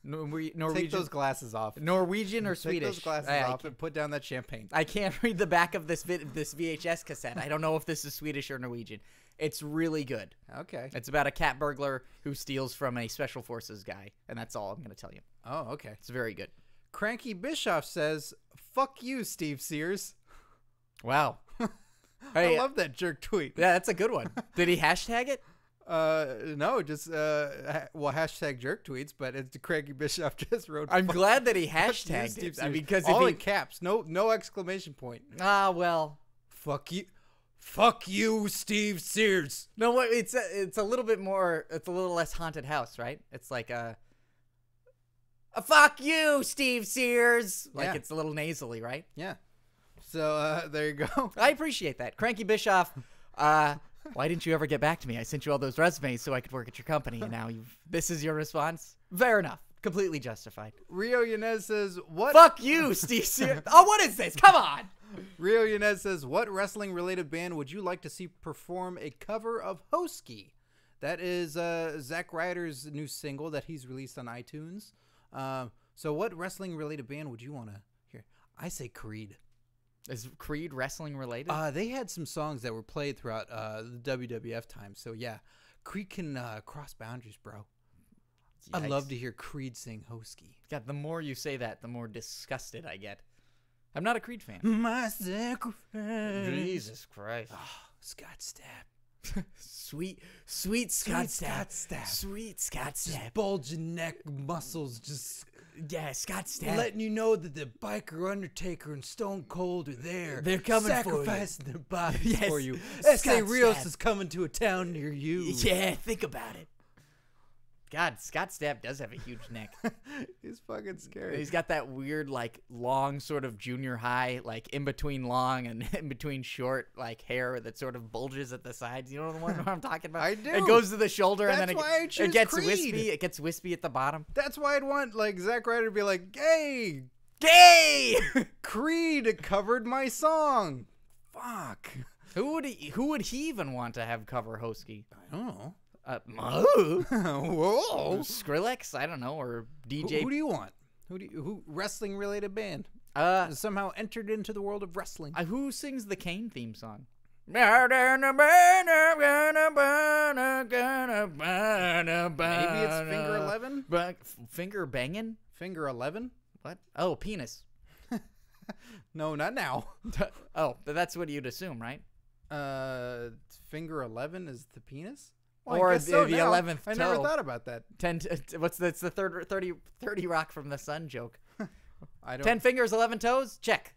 Norwegian. Take those glasses off. Norwegian or Swedish? Take those glasses off and put down that champagne. I can't read the back of this VHS cassette. I don't know if this is Swedish or Norwegian. It's really good. Okay. It's about a cat burglar who steals from a special forces guy, and that's all I'm going to tell you. Oh, okay. It's very good. Cranky Bischoff says, "Fuck you, Steve Sears." Wow. Hey, I love that jerk tweet. Yeah, that's a good one. Did he hashtag it? No, just hashtag jerk tweets, but it's Cranky Bischoff just wrote. I'm glad that he hashtagged it because all in caps, no exclamation point. Ah, well, fuck you, Steve Sears. No, what it's a little bit more. It's a little less haunted house, right? It's like a fuck you, Steve Sears. Like it's a little nasally, right? Yeah. So there you go. I appreciate that, Cranky Bischoff. Why didn't you ever get back to me? I sent you all those resumes so I could work at your company, and now this is your response? Fair enough. Completely justified. Rio Yanez says, "What? Fuck you, Steve Sears." Oh, what is this? Come on. Rio Yanez says, "What wrestling-related band would you like to see perform a cover of Hoeski?" That is Zack Ryder's new single that he's released on iTunes. So what wrestling-related band would you want to hear? I say Creed. Is Creed wrestling related? They had some songs that were played throughout the WWF time. So yeah, Creed can cross boundaries, bro. Yikes. I'd love to hear Creed sing Hoeski. God, the more you say that, the more disgusted I get. I'm not a Creed fan. My sacrifice. Jesus Christ. Oh, Scott Stapp. Sweet Scott Stapp. Sweet Scott Stapp. Bulging neck muscles just... Yeah, Scott Stapp. Letting you know that the Biker Undertaker and Stone Cold are there. They're coming sacrificing their bodies for you. Scott S.A. Rios Stapp is coming to a town near you. Yeah, think about it. God, Scott Stapp does have a huge neck. He's fucking scary. He's got that weird, like, long sort of junior high, like, in between long and in between short, like, hair that sort of bulges at the sides. You know the one I'm talking about? I do. It goes to the shoulder That's and then why I choose it gets Creed. wispy. It gets wispy at the bottom. That's why I'd want, like, Zack Ryder to be like, "Hey, gay! Creed covered my song." Fuck. Who would he even want to have cover Hoeski? I don't know. Whoa. Skrillex? I don't know, or DJ. Who do you want? Who wrestling related band? Has somehow entered into the world of wrestling. Who sings the Kane theme song? Maybe it's Finger 11? Finger banging? Finger 11? What? Oh, penis. No, not now. Oh, but that's what you'd assume, right? Finger 11 is the penis? Well, Or I guess so the now. 11th I never toe. thought about that. 10. That's the 30 Rock from the Sun joke. I don't. 10 fingers, 11 toes. Check.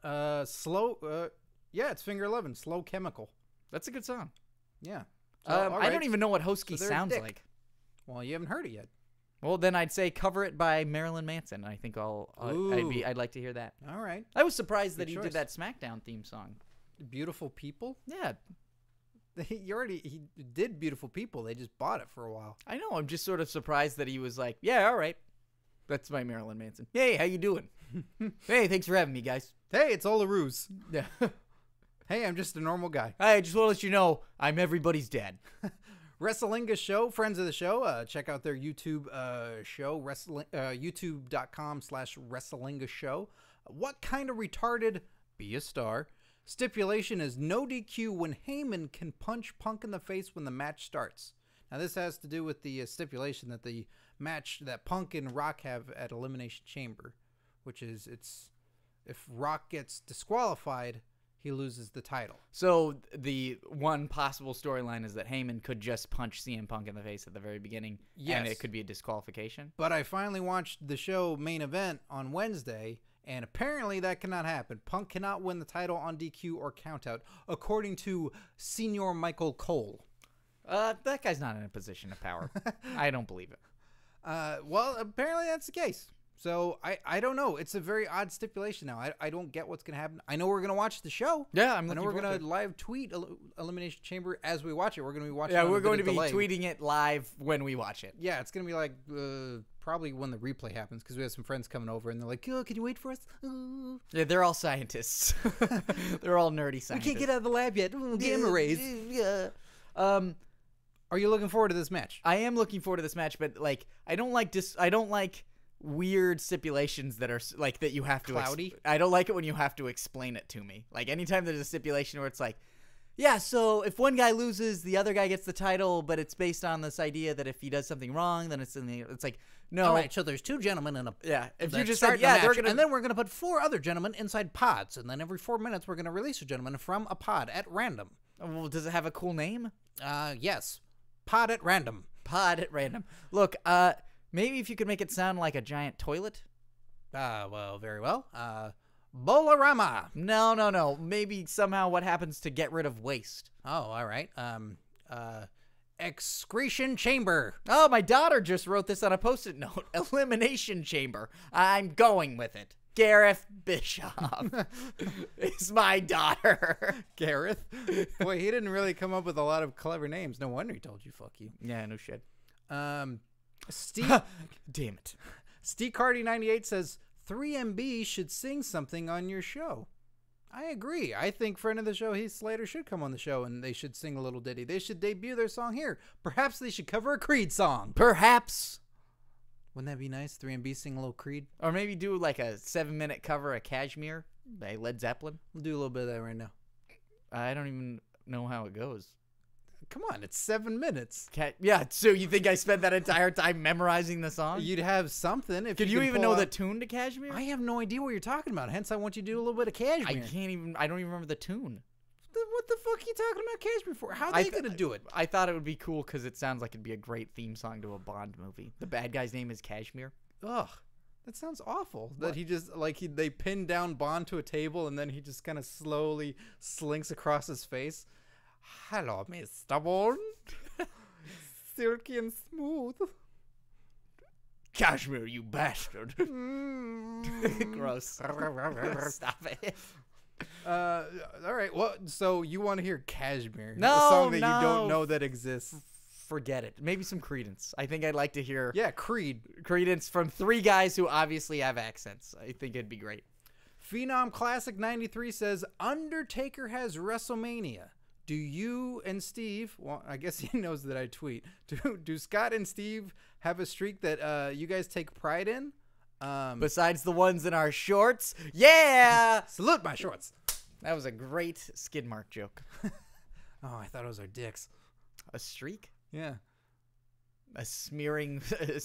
Slow. Yeah, it's Finger 11. Slow Chemical. That's a good song. Yeah. So, I all right. don't even know what Hoeski So they're sounds dick. like. Well, you haven't heard it yet. Well, then I'd say Cover It by Marilyn Manson. I think I'd like to hear that. All right. I was surprised that Good he choice. did that SmackDown theme song. Beautiful People. Yeah, He did Beautiful People. They just bought it for a while. I know. I'm just sort of surprised that he was like, yeah, all right. That's my Marilyn Manson. Hey, how you doing? Hey, thanks for having me, guys. Hey, it's all a ruse. Yeah. Hey, I'm just a normal guy. I just want to let you know I'm everybody's dad. Wrestlinga Show, friends of the show, check out their YouTube show, youtube.com/Wrestlinga Show. What kind of retarded? Be a star. Stipulation is no DQ when Heyman can punch Punk in the face when the match starts. Now, this has to do with the stipulation that the match that Punk and Rock have at Elimination Chamber, which is if Rock gets disqualified, he loses the title. So the one possible storyline is that Heyman could just punch CM Punk in the face at the very beginning, and it could be a disqualification. But I finally watched the show Main Event on Wednesday, and apparently that cannot happen. Punk cannot win the title on DQ or countout, according to Senior Michael Cole. That guy's not in a position of power. I don't believe it. Well, apparently that's the case. So I don't know. It's a very odd stipulation now. I don't get what's going to happen. I know we're going to watch the show. Yeah, I know we're going to live tweet Elimination Chamber as we watch it. We're going to be watching. Yeah, on we're a bit going to of be delay. tweeting it live when we watch it. Yeah, it's going to be like probably when the replay happens because we have some friends coming over and they're like, "Oh, can you wait for us?" Yeah, they're all scientists. They're all nerdy scientists. We can't get out of the lab yet. Gamma rays. Yeah. Are you looking forward to this match? I am looking forward to this match, but like I don't like weird stipulations that are like that you have to Cloudy? I don't like it when you have to explain it to me. Like anytime there's a stipulation where it's like, yeah, so if one guy loses, the other guy gets the title, but it's based on this idea that if he does something wrong, then it's like no. All right, so there's two gentlemen in a Yeah, if you that just start said the yeah, match, they're gonna and then we're gonna put 4 other gentlemen inside pods, and then every 4 minutes we're gonna release a gentleman from a pod at random. well, does it have a cool name? Yes, pod at random. Pod at random. Look, maybe if you could make it sound like a giant toilet. Well, very well. Bolarama. No. Maybe somehow what happens to get rid of waste. Oh, all right. Excretion chamber. Oh, my daughter just wrote this on a Post-it note. Elimination chamber. I'm going with it. Gareth Bischoff is my daughter. Gareth. Boy, he didn't really come up with a lot of clever names. No wonder he told you fuck you. Yeah, no shit. Steve. Damn it. Steve Cardi 98 says 3MB should sing something on your show. I agree. I think friend of the show Heath Slater should come on the show and they should sing a little ditty. They should debut their song here. Perhaps they should cover a Creed song. Perhaps. Wouldn't that be nice? 3MB sing a little Creed. Or maybe do like a 7-minute cover of Kashmir by Led Zeppelin. We'll do a little bit of that right now. I don't even know how it goes. Come on, it's 7 minutes. Yeah, so you think I spent that entire time memorizing the song? You'd have something. If Could you can even pull know the out- tune to Kashmir? I have no idea what you're talking about. Hence, I want you to do a little bit of Kashmir. I don't even remember the tune. What the fuck are you talking about Kashmir for? How are I they going to do it? I thought it would be cool because it sounds like it'd be a great theme song to a Bond movie. The bad guy's name is Kashmir. Ugh. That sounds awful. That he just, they pin down Bond to a table and then he just kind of slowly slinks across his face. Hello, Mr. Bond. Silky and smooth. Kashmir, you bastard. Mm. Gross. Stop it. All right. Well, so you want to hear Kashmir? No, a song that no. you don't know that exists. Forget it. Maybe some Credence. I think I'd like to hear Yeah, Creed. Credence from 3 guys who obviously have accents. I think it'd be great. Phenom Classic 93 says Undertaker has WrestleMania. Do you and Steve? Well, I guess he knows that I tweet. Do Scott and Steve have a streak that you guys take pride in? Besides the ones in our shorts. Yeah! Salute my shorts. That was a great skid mark joke. Oh, I thought it was our dicks. A streak? Yeah. A smearing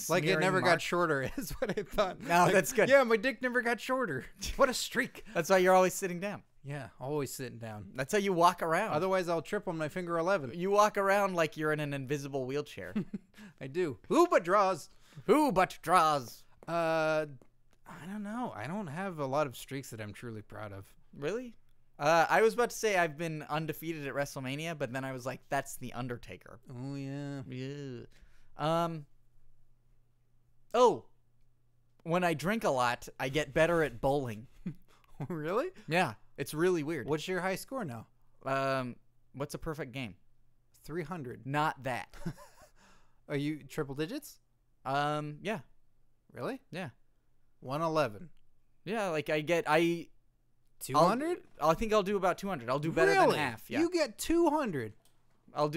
Like it never mark? got shorter is what I thought. No, Like, that's good. Yeah, my dick never got shorter. What a streak. That's why you're always sitting down. Yeah, always sitting down. That's how you walk around. Otherwise, I'll trip on my finger 11. You walk around like you're in an invisible wheelchair. I do. Who but draws? Who but draws? I don't know. I don't have a lot of streaks that I'm truly proud of. Really? I was about to say I've been undefeated at WrestleMania, but then I was like, that's The Undertaker. Oh, yeah. Yeah. Oh. When I drink a lot, I get better at bowling. Really? Yeah. It's really weird. What's your high score now? What's a perfect game? 300. Not that. Are you triple digits? Yeah. Really? Yeah. 111. Yeah, like I 200? I think I'll do about 200. I'll do better Really? than half. Yeah. You get 200. I'll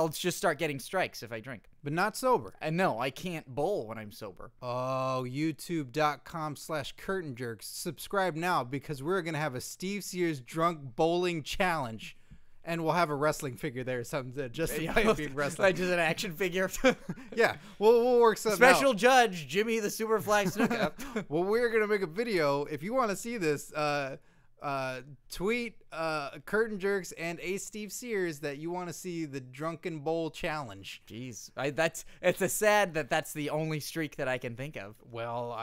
just start getting strikes if I drink. But not sober. And no, I can't bowl when I'm sober. Oh, youtube.com/curtain jerks. Subscribe now because we're going to have a Steve Sears drunk bowling challenge. And we'll have a wrestling figure there, something to justify it being wrestling. Like just an action figure. Yeah, we'll work something Special out. judge Jimmy the Superfly Snuka. Well, we're going to make a video. If you want to see this, tweet Curtain Jerks and Steve Sears that you want to see the Drunken Bowl Challenge. Jeez. It's a sad that's the only streak that I can think of. Well,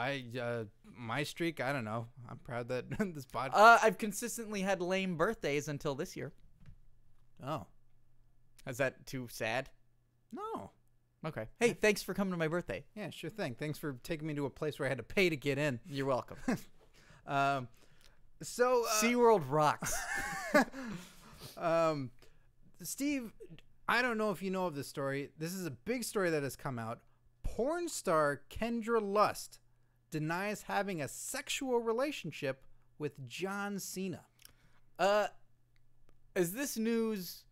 my streak, I don't know. I'm proud that this podcast. I've consistently had lame birthdays until this year. Oh. Is that too sad? No. Okay. Hey, thanks for coming to my birthday. Yeah, sure thing. Thanks for taking me to a place where I had to pay to get in. You're welcome. SeaWorld rocks. Steve, I don't know if you know of this story. This is a big story that has come out. Porn star Kendra Lust denies having a sexual relationship with John Cena. Is this news?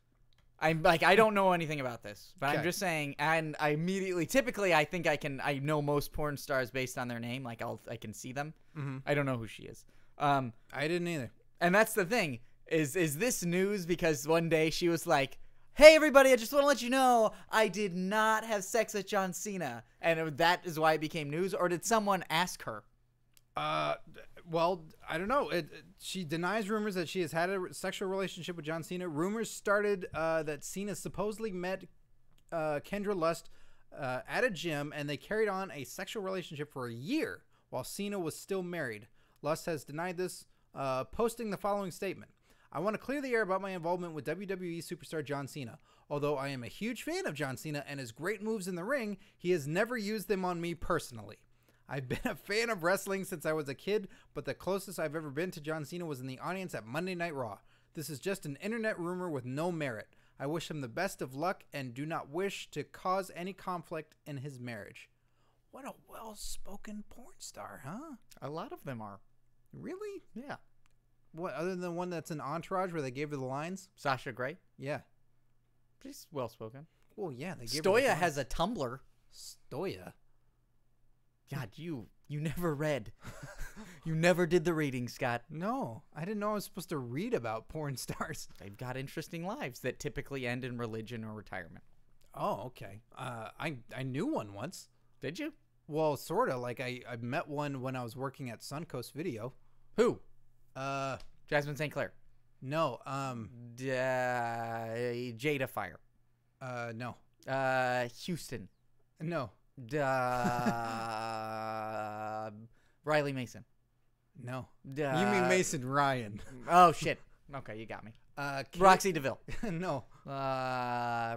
I don't know anything about this, but I'm just saying, and I immediately, typically, I think I know most porn stars based on their name. Like I can see them. Mm-hmm. I don't know who she is. I didn't either. And that's the thing. Is this news because one day she was like, "Hey everybody, I just want to let you know I did not have sex with John Cena," and that is why it became news, or did someone ask her? Well, I don't know. She denies rumors that she has had a sexual relationship with John Cena. Rumors started that Cena supposedly met Kendra Lust at a gym, and they carried on a sexual relationship for a year while Cena was still married. Lust has denied this, posting the following statement. "I want to clear the air about my involvement with WWE superstar John Cena. Although I am a huge fan of John Cena and his great moves in the ring, he has never used them on me personally. I've been a fan of wrestling since I was a kid, but the closest I've ever been to John Cena was in the audience at Monday Night Raw. This is just an internet rumor with no merit. I wish him the best of luck and do not wish to cause any conflict in his marriage." What a well-spoken porn star, huh? A lot of them are. Really? Yeah. What, other than the one that's in Entourage where they gave her the lines? Sasha Grey. Yeah. She's well spoken. Well, yeah. They gave her the Stoya lines. has a Tumblr. Stoya? God, you never read. You never did the reading, Scott. No, I didn't know I was supposed to read about porn stars. They've got interesting lives that typically end in religion or retirement. Oh, okay. I knew one once. Did you? Well, sort of. Like, I met one when I was working at Suncoast Video. Who? Jasmine St. Clair. No. Jada Fire. No. Houston. No. Riley Mason. No. You mean Mason Ryan. Oh, shit. Okay, you got me. Roxy DeVille. No.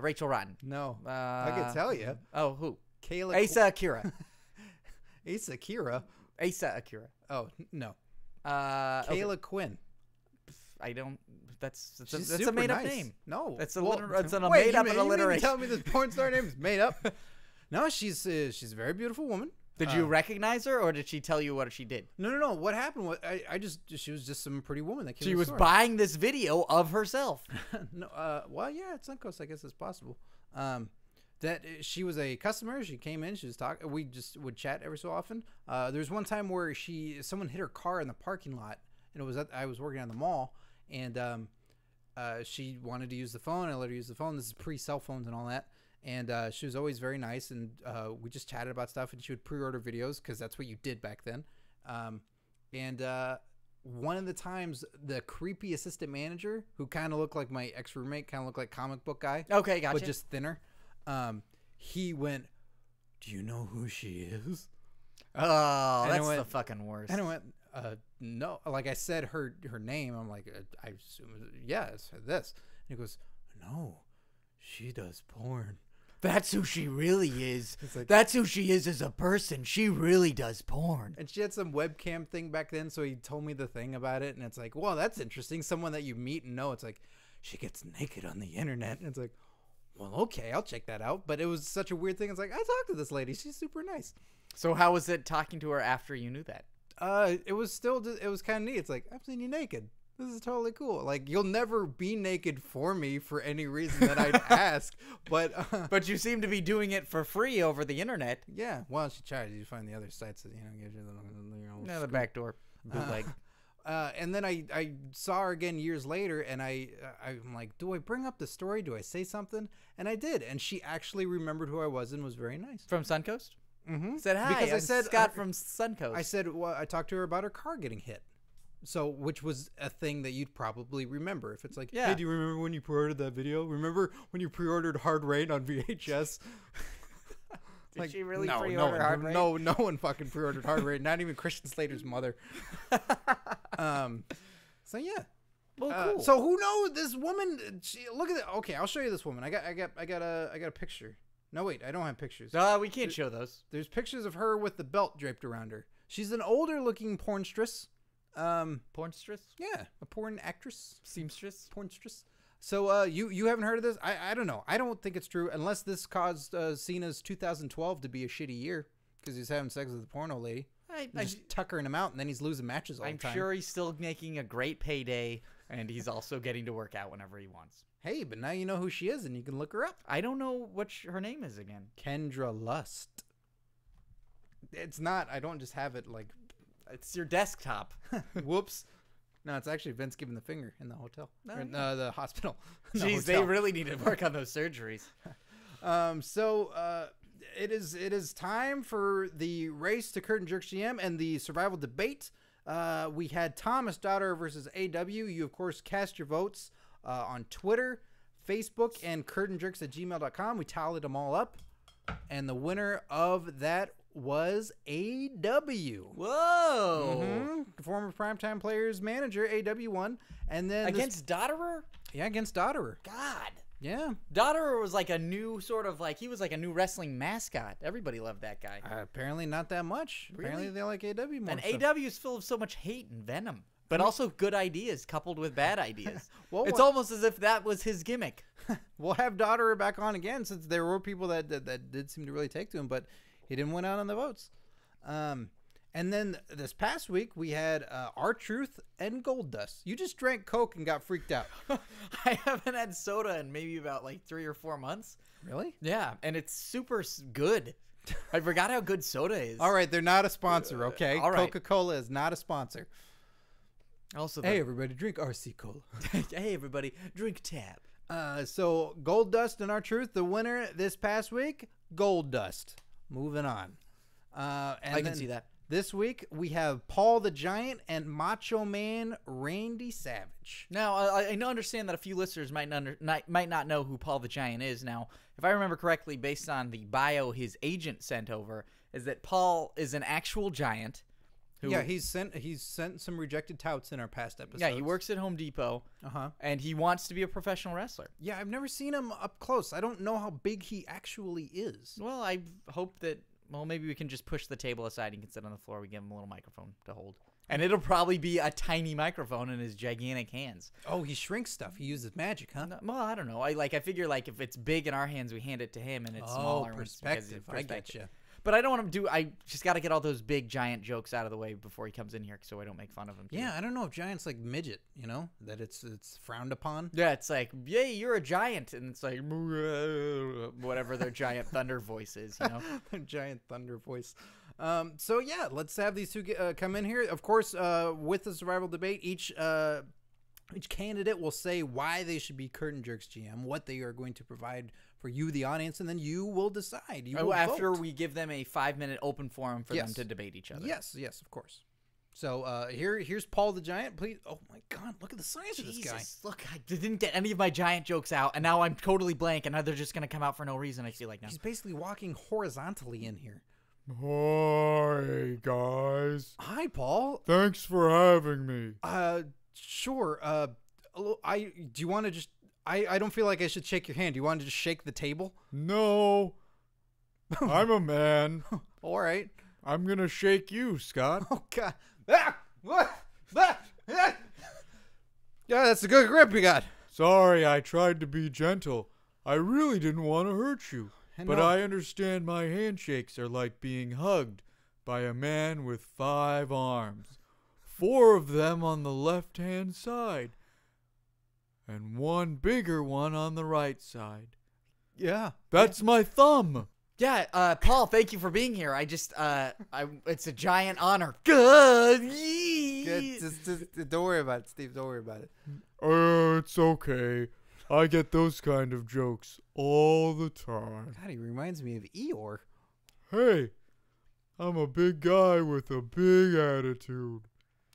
Rachel Rotten. No. I could tell you. Oh, who? Kayla. Asa Akira. Asa Akira. Asa Akira. Oh, no. Kayla Kayla Quinn. I don't. That's She's a super made up nice. name. No. That's a Well, it's a wait, made up you and mean alliteration. tell me this porn star name is made up? No, she's a very beautiful woman. Did you recognize her, or did she tell you what she did? No. What happened was she was just some pretty woman that came. She was buying this video of herself. No. Well, yeah, it's Suncoast. I guess it's possible. that she was a customer. She came in. She was talking. We just would chat every so often. There was one time where someone hit her car in the parking lot, and it was I was working on the mall, and she wanted to use the phone. I let her use the phone. This is pre-cell phones and all that. And she was always very nice, and we just chatted about stuff, and she would pre-order videos because that's what you did back then. One of the times, the creepy assistant manager, who kind of looked like my ex-roommate, kind of looked like comic book guy. Okay, gotcha. But just thinner. He went, "Do you know who she is?" Oh, that's the fucking worst. And I went, "No." Like I said her name. I'm like, I assume, yeah, it's this. And he goes, "No, she does porn." That's who she really is. Like, that's who she is as a person. She really does porn. And she had some webcam thing back then, so he told me the thing about it, and it's like, well, that's interesting. Someone that you meet and know, it's like, she gets naked on the internet. And it's like, well, okay, I'll check that out. But it was such a weird thing. It's like, I talked to this lady. She's super nice. So how was it talking to her after you knew that? It was kind of neat. It's like, I've seen you naked. This is totally cool. Like, you'll never be naked for me for any reason that I'd ask. But you seem to be doing it for free over the internet. Yeah. Well, she tried. You find the other sites that, gives you The back door. Bootleg. And then I saw her again years later, and I'm like, do I bring up the story? Do I say something? And I did. And she actually remembered who I was and was very nice. From Suncoast? Mm-hmm. Said, hi, because I said Scott from Suncoast. I said, well, I talked to her about her car getting hit. So, which was a thing that you'd probably remember. If it's like, hey, do you remember when you pre-ordered that video? Remember when you pre-ordered Hard Rain on VHS? Did she really pre-order Hard Rain? No one fucking pre-ordered Hard Rain. Not even Christian Slater's mother. So yeah. Well, cool. So who knows this woman? Look at it. Okay, I'll show you this woman. I got a picture. No, wait, I don't have pictures. We can't show those. There's pictures of her with the belt draped around her. She's an older looking pornstress. Pornstress? Yeah, a porn actress. Seamstress? Pornstress. So you haven't heard of this? I don't know. I don't think it's true unless this caused Cena's 2012 to be a shitty year because he's having sex with a porno lady. Just tuckering him out, and then he's losing matches all the time. I'm sure he's still making a great payday, and he's also getting to work out whenever he wants. Hey, but now you know who she is, and you can look her up. I don't know what her name is again. Kendra Lust. It's not. I don't just have it like... It's your desktop. Whoops. No, it's actually Vince giving the finger in the hotel. No, the hospital. Jeez, they really need to work on those surgeries. It is time for the race to Curtain Jerks GM and the survival debate. We had Thomas Daughter versus AW. You, of course, cast your votes on Twitter, Facebook, and curtainjerks@gmail.com. We tallied them all up. And the winner of that was AW. Whoa. Mm-hmm. Former Primetime Players manager, AW won. And then against Dotterer? Yeah, against Dotterer. God. Yeah. Dotterer was like a new he was like a new wrestling mascot. Everybody loved that guy. Apparently not that much. Really? Apparently they like AW more. And AW is full of so much hate and venom. But also good ideas coupled with bad ideas. Well, it's almost as if that was his gimmick. We'll have Dotterer back on again since there were people that did seem to really take to him, but he didn't win out on the votes. And then this past week we had R-Truth and Gold Dust. You just drank Coke and got freaked out. I haven't had soda in maybe about like 3 or 4 months. Really? Yeah, and it's super good. I forgot how good soda is. All right, they're not a sponsor, okay? All right. Coca-Cola is not a sponsor. Also, hey, everybody, drink RC Cola. Hey, everybody, drink Tab. So Gold Dust and R-Truth, the winner this past week, Gold Dust. Moving on. And I can see that. This week we have Paul the Giant and Macho Man Randy Savage. Now, I understand that a few listeners might not know who Paul the Giant is. Now, if I remember correctly, based on the bio his agent sent over, is that Paul is an actual giant. Yeah, he's sent some rejected touts in our past episodes. Yeah, he works at Home Depot. And he wants to be a professional wrestler. Yeah, I've never seen him up close. I don't know how big he actually is. Well, I hope that maybe we can just push the table aside and he can sit on the floor. We give him a little microphone to hold. And it'll probably be a tiny microphone in his gigantic hands. Oh, he shrinks stuff. He uses magic, huh? No, well, I don't know. I figure like if it's big in our hands, we hand it to him and it's smaller. Perspective. I get you. But I don't want him to I just got to get all those big giant jokes out of the way before he comes in here so I don't make fun of him. Yeah, I don't know if giant's like midget, that it's frowned upon. Yeah, it's like, yay, you're a giant. And it's like, whatever their giant thunder voices, you know? Their giant thunder voice. So yeah, let's have these two come in here. Of course, with the survival debate, each candidate will say why they should be Curtain Jerks GM, what they are going to provide for you, the audience, and then you will decide. You will after vote. we give them a 5-minute open forum for them to debate each other. Yes, of course. So here's Paul the Giant. Please. Oh my God, look at the size of this guy. Look, I didn't get any of my giant jokes out, and now I'm totally blank, and now they're just gonna come out for no reason. I feel like now. He's basically walking horizontally in here. Hi, guys. Hi, Paul. Thanks for having me. Sure. Do you want to just? I don't feel like I should shake your hand. Do you want to just shake the table? No. I'm a man. All right. I'm gonna shake you, Scott. Oh God. Yeah, that's a good grip you got. Sorry, I tried to be gentle. I really didn't want to hurt you. But I understand my handshakes are like being hugged by a man with 5 arms. 4 of them on the left-hand side. And 1 bigger one on the right side. Yeah. That's my thumb. Yeah, Paul, thank you for being here. It's a giant honor. Good. Just don't worry about it, Steve. Don't worry about it. It's okay. I get those kind of jokes all the time. God, he reminds me of Eeyore. Hey, I'm a big guy with a big attitude.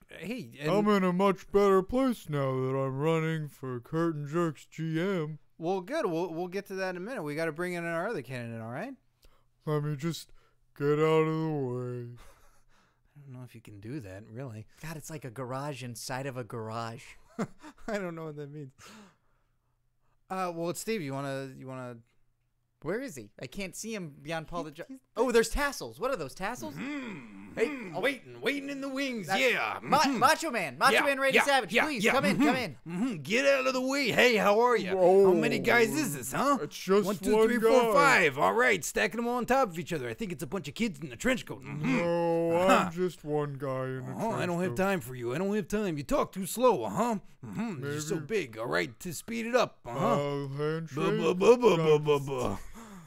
Hey, I'm in a much better place now that I'm running for Curtain Jerks GM. Well, good. We'll get to that in a minute. We got to bring in our other candidate, all right? Let me just get out of the way. I don't know if you can do that, really. God, it's like a garage inside of a garage. I don't know what that means. Well, Steve, you wanna? Where is he? I can't see him beyond Paul the Giant. Oh, there's tassels. What are those tassels? Hey, waiting in the wings. Yeah. Macho Man, Randy Savage. Please come in. Get out of the way. Hey, how are you? Whoa. How many guys is this, huh? It's just 1, 2, 3, 4, guy. 5. All right, stacking them all on top of each other. I think it's a bunch of kids in a trench coat. No, I'm just one guy in a I don't have time for you. I don't have time. You talk too slow, You're so big. All right, to speed it up, handshake.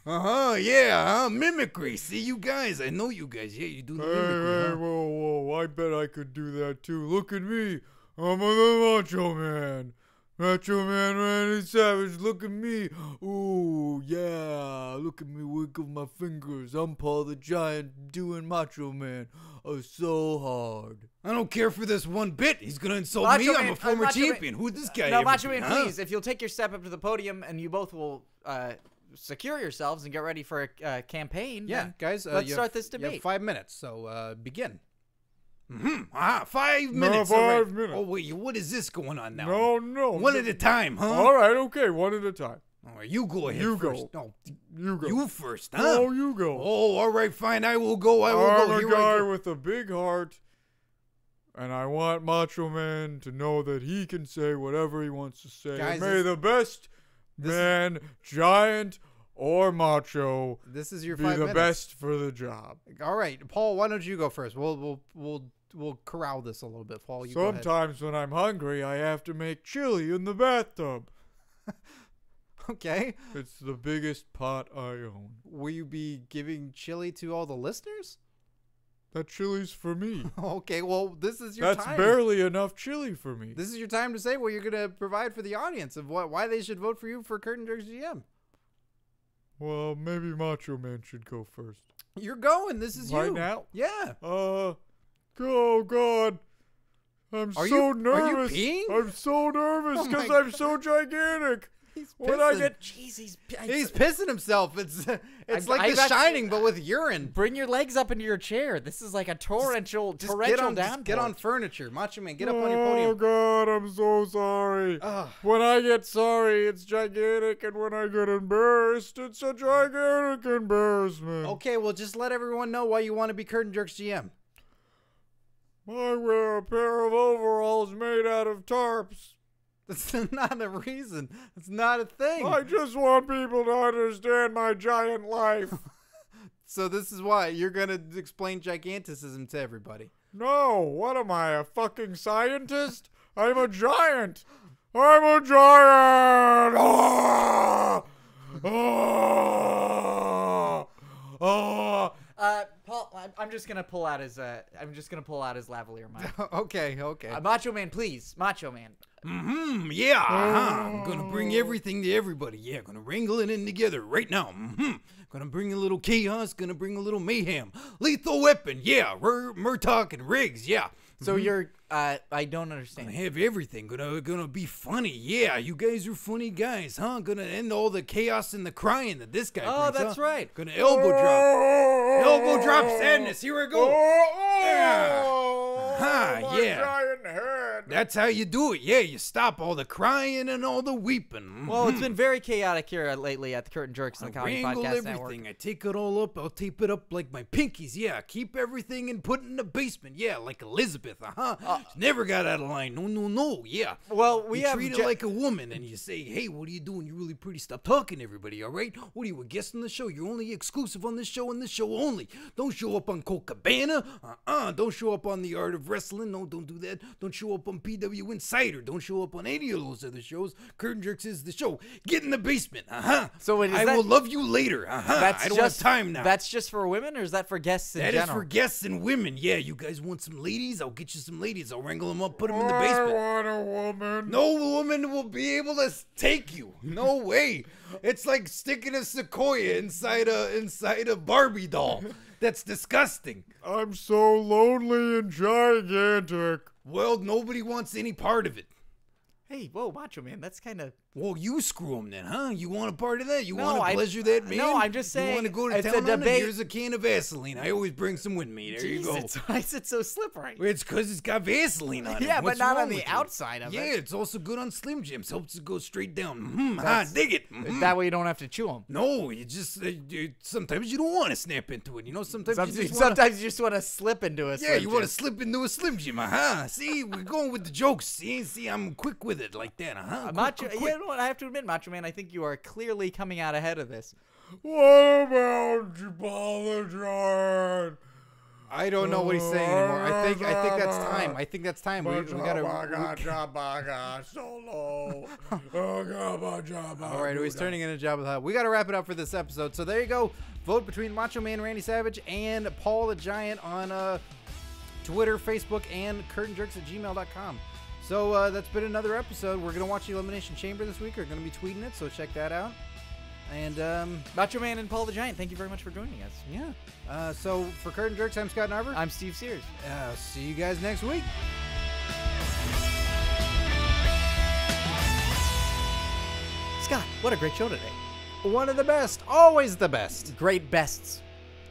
Yeah, mimicry. See, you guys. I know you guys. Yeah, you do the mimicry. Hey, whoa. I bet I could do that too. Look at me. I'm the Macho Man. Macho Man Randy Savage. Look at me. Ooh, yeah. Look at me wiggle my fingers. I'm Paul the Giant doing Macho Man. So hard. I don't care for this one bit. He's going to insult me. I'm a former champion. Who's this guy? No, Macho Man, please. If you'll take your step up to the podium and you both will secure yourselves and get ready for a campaign. Yeah, guys. Let's start this You have debate. 5 minutes, so begin. 5 minutes. No, 5 minutes. Oh, wait, what is this going on now? No. One at a time, huh? All right, okay, one at a time. All right, you go ahead You first. go. No, You go. you first, huh? No, you go. Oh, all right, fine. I will go. I'm Here a guy I go. with a big heart, and I want Macho Man to know that he can say whatever he wants to say. Guys, May the best man, giant or macho, This is your be 5 the minutes. best for the job. All right, Paul. Why don't you go first? We'll corral this a little bit, Paul. You go ahead. Sometimes when I'm hungry, I have to make chili in the bathtub. Okay. It's the biggest pot I own. Will you be giving chili to all the listeners? That chili's for me. Okay. Well, this is your That's time. barely enough chili for me. This is your time to say what you're going to provide for the audience of why they should vote for you for Curtain Jerks GM. Well, maybe Macho Man should go first. You're going. This is Right you. now? Yeah. Oh God. I'm Are so you nervous. peeing? I'm so nervous Oh because my I'm so gigantic. He's When I pissing. get Jeez, He's pissing himself. It's like I The got- Shining, but with urine. Bring your legs up into your chair. This is like a torrential Just downpour. get on furniture. Macho Man, get up on your Oh podium. God, I'm so sorry. Ugh. When I get sorry, it's gigantic, and when I get embarrassed, it's a gigantic embarrassment. Okay, well, just let everyone know why you want to be Curtain Jerks GM. I wear a pair of overalls made out of tarps. That's not a reason. It's not a thing. I just want people to understand my giant life. So this is why you're going to explain giganticism to everybody. No, what am I, a fucking scientist? I'm a giant. I'm a giant. Ah! Ah! just gonna pull out his lavalier mic. Okay. Macho Man, please, Macho Man. Yeah, I'm gonna bring everything to everybody. Yeah, gonna wrangle it in together right now. Gonna bring a little chaos, gonna bring a little mayhem. Lethal weapon, yeah. Murtaugh and Riggs, yeah. So you're, I don't understand. Gonna have everything. Gonna be funny. Yeah, you guys are funny guys, huh? Gonna end all the chaos and the crying that this guy brings, that's huh? right. Gonna elbow drop sadness. Here we go. Yeah. That's how you do it. Yeah, you stop all the crying and all the weeping. Well, it's been very chaotic here lately at the Curtain Jerks and the Comedy Wrangle Podcast everything. Network. I take it all up. I'll tape it up like my pinkies. Yeah, keep everything and put it in the basement. Yeah, like Elizabeth. She never got out of line. No. Yeah. Well, we you have treat her like a woman, and you say, "Hey, what are you doing? You're really pretty. Stop talking, to everybody. All right? What are you, a guest on the show? You're only exclusive on this show and this show only. Don't show up on Copacabana. Don't show up on The Art of Wrestling. No, don't do that. Don't show up on PW Insider. Don't show up on any of those other shows. Curtain Jerks is the show. Get in the basement. So I will love you later. I don't have time now. That's just for women, or is that for guests in general? That is for guests and women. Yeah, you guys want some ladies? I'll get you some ladies. I'll wrangle them up, put them in the basement. I want a woman. No woman will be able to take you. No way. It's like sticking a sequoia inside a Barbie doll. That's disgusting. I'm so lonely and gigantic. Well, nobody wants any part of it. Hey, whoa, Macho Man, that's kind of... Well, you screw them then, huh? You want a part of that? You No, want to pleasure that man? no, I'm just saying, You want to go to it's town a on it? debate. Here's a can of Vaseline. I always bring some with me. There you go. Why is it so slippery? It's because it's got Vaseline on it. Yeah, but What's not wrong on the with you? outside of it. Yeah, it's also good on Slim Jims. Helps it go straight down. Dig it. That way you don't have to chew them. No, you just sometimes you don't want to snap into it. You know, sometimes you just Sometimes you just want to slip into a yeah, you want to slip into a Slim Jim. See, we're going with the jokes. See, I'm quick with it like that. Macho, Quick. you know what? I have to admit, Macho Man, I think you are clearly coming out ahead of this. What about John? I don't know what he's saying anymore. I think that's time. I think that's time. We gotta. All right, he's turning into Jabba the Hutt. We gotta wrap it up for this episode. So there you go. Vote between Macho Man Randy Savage and Paul the Giant on Twitter, Facebook, and curtainjerks@gmail.com. So that's been another episode. We're gonna watch the Elimination Chamber this week. We're gonna be tweeting it, so check that out. And Macho Man and Paul the Giant, thank you very much for joining us. yeah. So for Curtain Jerks, I'm Scott Narver. I'm Steve Sears. See you guys next week. Scott, what a great show today. One of the best. Always the best. Great bests.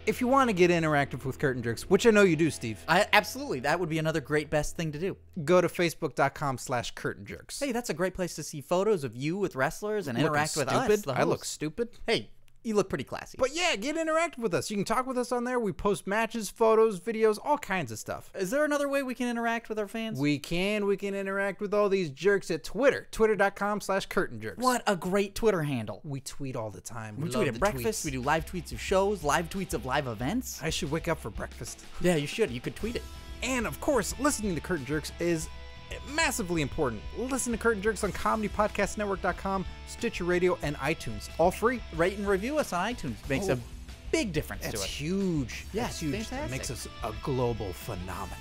If you want to get interactive with Curtain Jerks, which I know you do, Steve, Absolutely. That would be another great best thing to do. go to facebook.com/Curtain Jerks. Hey, that's a great place to see photos of you with wrestlers and interact with us. The I look hosts. stupid. Hey, you look pretty classy. But yeah, get interactive with us. You can talk with us on there. We post matches, photos, videos, all kinds of stuff. Is there another way we can interact with our fans? We can interact with all these jerks at Twitter. Twitter.com/Curtain Jerks. What a great Twitter handle. We tweet all the time. We love tweet at the breakfast. tweets. We do live tweets of shows, live tweets of live events. I should wake up for breakfast. Yeah, you should. You could tweet it. And of course, listening to Curtain Jerks is massively important. Listen to Curtain Jerks on comedypodcastnetwork.com, Stitcher Radio, and iTunes. All free. Rate and review us on iTunes. Makes a big difference to That's us. huge. Yeah, That's huge. fantastic. It makes us a global phenomenon.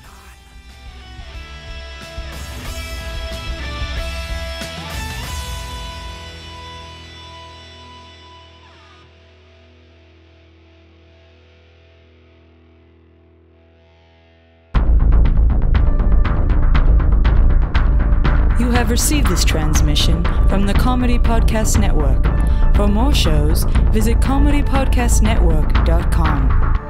You have received this transmission from the Comedy Podcast Network. For more shows, visit comedypodcastnetwork.com.